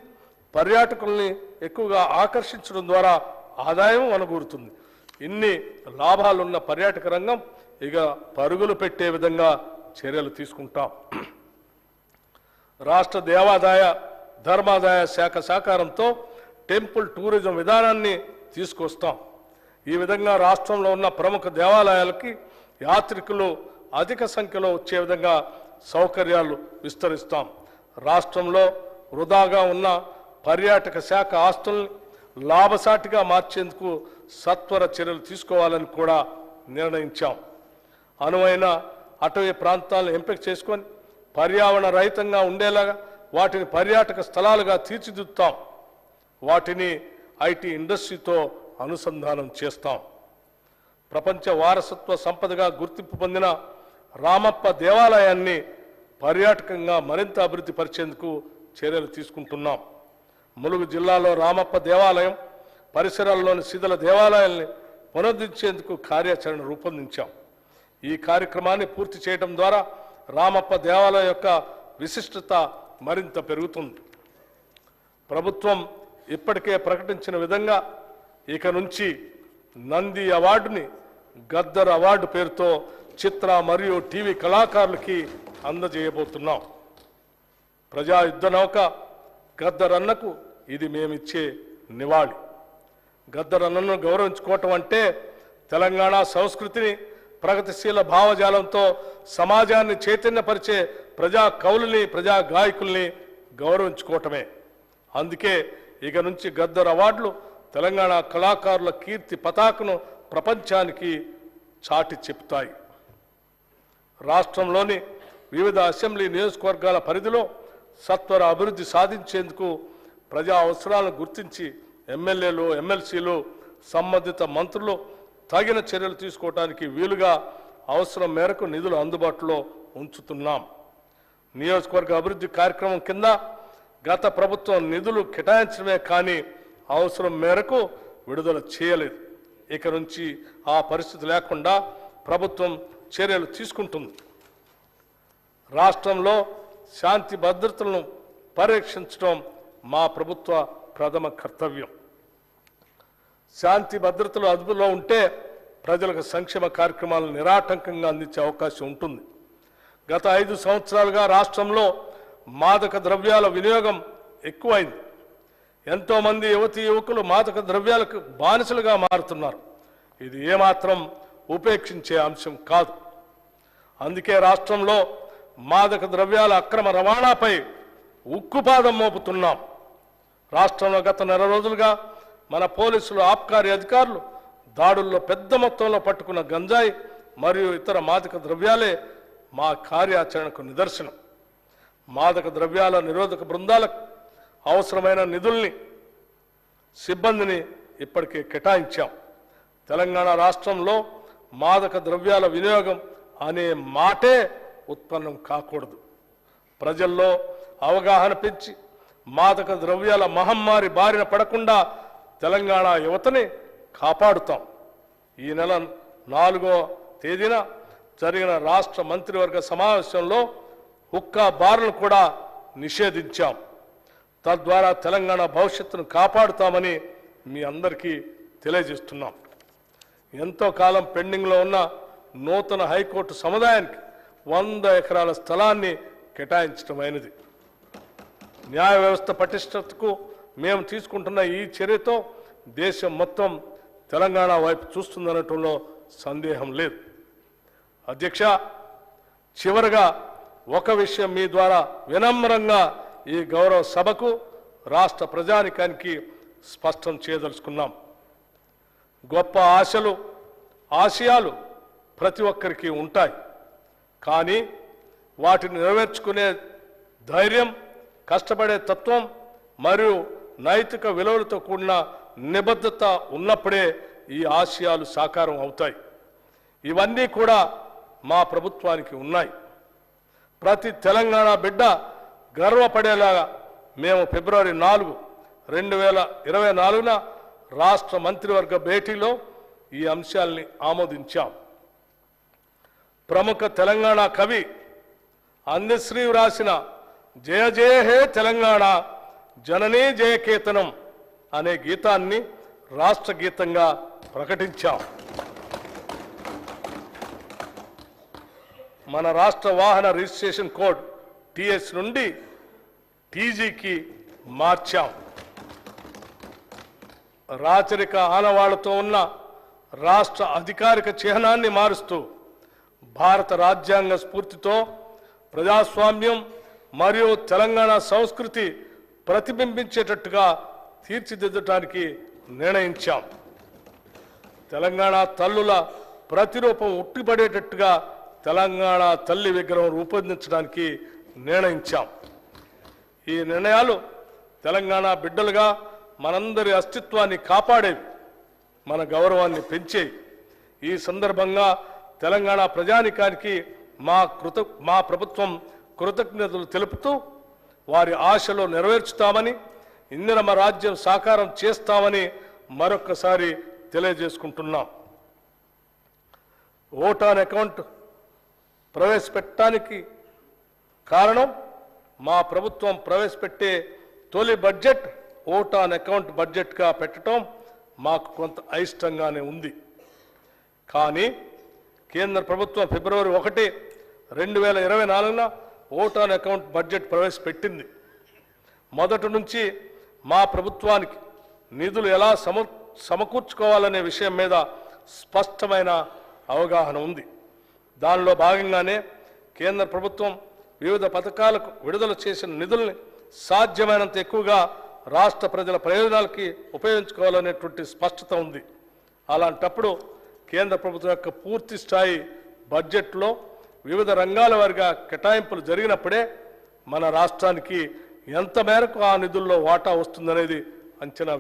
పర్యాటకుల్ని ఎక్కువగా ఆకర్షించడం ద్వారా ఆదాయం వనగూరుతుంది. ఇన్ని లాభాలున్న పర్యాటక రంగం ఇక పరుగులు పెట్టే విధంగా చర్యలు తీసుకుంటాం. రాష్ట్ర దేవాదాయ ధర్మాదాయ శాఖ సహకారంతో టెంపుల్ టూరిజం విధానాన్ని తీసుకొస్తాం. ఈ విధంగా రాష్ట్రంలో ఉన్న ప్రముఖ దేవాలయాలకి యాత్రికులు అధిక సంఖ్యలో వచ్చే విధంగా సౌకర్యాలు విస్తరిస్తాం. రాష్ట్రంలో వృధాగా ఉన్న పర్యాటక శాఖ ఆస్తుల్ని లాభసాటిగా మార్చేందుకు సత్వర చర్యలు తీసుకోవాలని కూడా నిర్ణయించాం. అనువైన అటవీ ప్రాంతాలను ఎంపిక చేసుకొని పర్యావరణ రహితంగా ఉండేలాగా వాటిని పర్యాటక స్థలాలుగా తీర్చిదిద్దుతాం. వాటిని ఐటీ ఇండస్ట్రీతో అనుసంధానం చేస్తాం. ప్రపంచ వారసత్వ సంపదగా గుర్తింపు పొందిన రామప్ప దేవాలయాన్ని పర్యాటకంగా మరింత అభివృద్ధి పరిచేందుకు చర్యలు తీసుకుంటున్నాం. ములుగు జిల్లాలో రామప్ప దేవాలయం పరిసరాల్లోని శిథిల దేవాలయాల్ని పునరుద్ధరించేందుకు కార్యాచరణ రూపొందించాం. ఈ కార్యక్రమాన్ని పూర్తి చేయడం ద్వారా రామప్ప దేవాలయం యొక్క విశిష్టత మరింత పెరుగుతుంది. ప్రభుత్వం ఇప్పటికే ప్రకటించిన విధంగా ఇక నుంచి నంది అవార్డుని గద్దర్ అవార్డు పేరుతో చిత్ర మరియు టీవీ కళాకారులకి అందజేయబోతున్నాం. ప్రజా యుద్ధ నౌక గద్దర్ అన్నకు ఇది మేమిచ్చే నివాళి. గద్దర్ అన్నను గౌరవించుకోవటం అంటే తెలంగాణ సంస్కృతిని ప్రగతిశీల భావజాలంతో సమాజాన్ని చైతన్యపరిచే ప్రజా కవులని ప్రజా గాయకుల్ని గౌరవించుకోవటమే. అందుకే ఇక నుంచి గద్దర్ అవార్డులు తెలంగాణ కళాకారుల కీర్తి పతాకను ప్రపంచానికి చాటి చెప్తాయి. రాష్ట్రంలోని వివిధ అసెంబ్లీ నియోజకవర్గాల పరిధిలో సత్వర అభివృద్ధి సాధించేందుకు ప్రజా అవసరాలను గుర్తించి ఎమ్మెల్యేలు ఎమ్మెల్సీలు సంబంధిత మంత్రులు తగిన చర్యలు తీసుకోవడానికి వీలుగా అవసరం మేరకు నిధులు అందుబాటులో ఉంచుతున్నాం. నియోజకవర్గ అభివృద్ధి కార్యక్రమం కింద గత ప్రభుత్వం నిధులు కేటాయించడమే కానీ అవసరం మేరకు విడుదల చేయలేదు. ఇక నుంచి ఆ పరిస్థితి లేకుండా ప్రభుత్వం చర్యలు తీసుకుంటుంది. రాష్ట్రంలో శాంతి భద్రతలను పరిరక్షించడం మా ప్రభుత్వ ప్రథమ కర్తవ్యం. శాంతి భద్రతలు అదుపులో ఉంటే ప్రజలకు సంక్షేమ కార్యక్రమాలను నిరాటంకంగా అందించే అవకాశం ఉంటుంది. గత 5 సంవత్సరాలుగా రాష్ట్రంలో మాదక ద్రవ్యాల వినియోగం ఎక్కువైంది. ఎంతోమంది యువతీ యువకులు మాదక ద్రవ్యాలకు బానిసలుగా మారుతున్నారు. ఇది ఏమాత్రం ఉపేక్షించే అంశం కాదు. అందుకే రాష్ట్రంలో మాదక ద్రవ్యాల అక్రమ రవాణాపై ఉక్కుపాదం మోపుతున్నాం. రాష్ట్రంలో గత నెల రోజులుగా మన పోలీసులు ఆబ్కారీ అధికారులు దాడుల్లో పెద్ద మొత్తంలో పట్టుకున్న గంజాయి మరియు ఇతర మాదక ద్రవ్యాలే మా కార్యాచరణకు నిదర్శనం. మాదక ద్రవ్యాల నిరోధక బృందాలకు అవసరమైన నిధుల్ని సిబ్బందిని ఇప్పటికే కేటాయించాం. తెలంగాణ రాష్ట్రంలో మాదక ద్రవ్యాల వినియోగం అనే మాటే ఉత్పన్నం కాకూడదు. ప్రజల్లో అవగాహన పెంచి మాదక ద్రవ్యాల మహమ్మారి బారిన పడకుండా తెలంగాణ యువతని కాపాడుతాం. ఈ నెల 4వ తేదీన జరిగిన రాష్ట్ర మంత్రివర్గ సమావేశంలో హుక్కా బార్లను కూడా నిషేధించాం. తద్వారా తెలంగాణ భవిష్యత్తును కాపాడుతామని మీ అందరికీ తెలియజేస్తున్నాం. ఎంతో కాలం పెండింగ్లో ఉన్న నూతన హైకోర్టు సముదాయానికి 100 ఎకరాల స్థలాన్ని కేటాయించడమైనది. న్యాయ వ్యవస్థ పటిష్టతకు మేము తీసుకుంటున్న ఈ చర్యతో దేశం మొత్తం తెలంగాణ వైపు చూస్తుందనటంలో సందేహం లేదు. అధ్యక్ష, చివరగా ఒక విషయం మీ ద్వారా వినమ్రంగా ఈ గౌరవ సభకు రాష్ట్ర ప్రజానికానికి స్పష్టం చేయదలుచుకున్నాం. గొప్ప ఆశలు ఆశయాలు ప్రతి ఒక్కరికి ఉంటాయి. కానీ వాటిని నెరవేర్చుకునే ధైర్యం, కష్టపడే తత్వం మరియు నైతిక విలువలతో కూడిన నిబద్ధత ఉన్నప్పుడే ఈ ఆశయాలు సాకారం అవుతాయి. ఇవన్నీ కూడా మా ప్రభుత్వానికి ఉన్నాయి. ప్రతి తెలంగాణ బిడ్డ గర్వపడేలాగా మేము ఫిబ్రవరి 4, 2024న రాష్ట్ర మంత్రివర్గ భేటీలో ఈ అంశాల్ని ఆమోదించాం. ప్రముఖ తెలంగాణ కవి అందశ్రీ రాసిన జయ జయ హే తెలంగాణ జననీ జయకేతనం అనే గీతాన్ని రాష్ట్ర గీతంగా ప్రకటించాం. మన రాష్ట్ర వాహన రిజిస్ట్రేషన్ కోడ్ టీఎస్ నుండి టీజీకి మార్చాం. రాచరిక ఆనవాళ్లతో ఉన్న రాష్ట్ర అధికారిక చిహ్నాన్ని మారుస్తూ భారత రాజ్యాంగ స్ఫూర్తితో ప్రజాస్వామ్యం మరియు తెలంగాణ సంస్కృతి ప్రతిబింబించేటట్టుగా తీర్చిదిద్దడానికి నిర్ణయించాం. తెలంగాణ తల్లుల ప్రతిరూపం ఉట్టిపడేటట్టుగా తెలంగాణ తల్లి విగ్రహం రూపొందించడానికి నిర్ణయించాం. ఈ నిర్ణయాలు తెలంగాణ బిడ్డలుగా మనందరి అస్తిత్వాన్ని కాపాడేవి, మన గౌరవాన్ని పెంచేవి. ఈ సందర్భంగా తెలంగాణ ప్రజానికానికి మా ప్రభుత్వం కృతజ్ఞతలు తెలుపుతూ వారి ఆశలు నెరవేర్చుతామని, ఇందిరమ్మ రాజ్యం సాకారం చేస్తామని మరొక్కసారి తెలియజేసుకుంటున్నాం. ఓట్ ఆన్ అకౌంట్ ప్రవేశపెట్టడానికి కారణం మా ప్రభుత్వం ప్రవేశపెట్టే తొలి బడ్జెట్ ఓట్ ఆన్ అకౌంట్ బడ్జెట్గా పెట్టడం మాకు కొంత అయిష్టంగానే ఉంది. కానీ కేంద్ర ప్రభుత్వం ఫిబ్రవరి 1, 2024న ఓట్ ఆన్ అకౌంట్ బడ్జెట్ ప్రవేశపెట్టింది. మొదటి నుంచి మా ప్రభుత్వానికి నిధులు ఎలా సమకూర్చుకోవాలనే విషయం మీద స్పష్టమైన అవగాహన ఉంది. దానిలో భాగంగానే కేంద్ర ప్రభుత్వం వివిధ పథకాలకు విడుదల చేసిన నిధుల్ని సాధ్యమైనంత ఎక్కువగా రాష్ట్ర ప్రజల ప్రయోజనాలకి ఉపయోగించుకోవాలనేటువంటి స్పష్టత ఉంది. అలాంటప్పుడు కేంద్ర ప్రభుత్వం యొక్క పూర్తి స్థాయి బడ్జెట్లో వివిధ రంగాల వారిగా కేటాయింపులు జరిగినప్పుడే మన రాష్ట్రానికి ఎంత మేరకు ఆ నిధుల్లో వాటా వస్తుందనేది అంచనా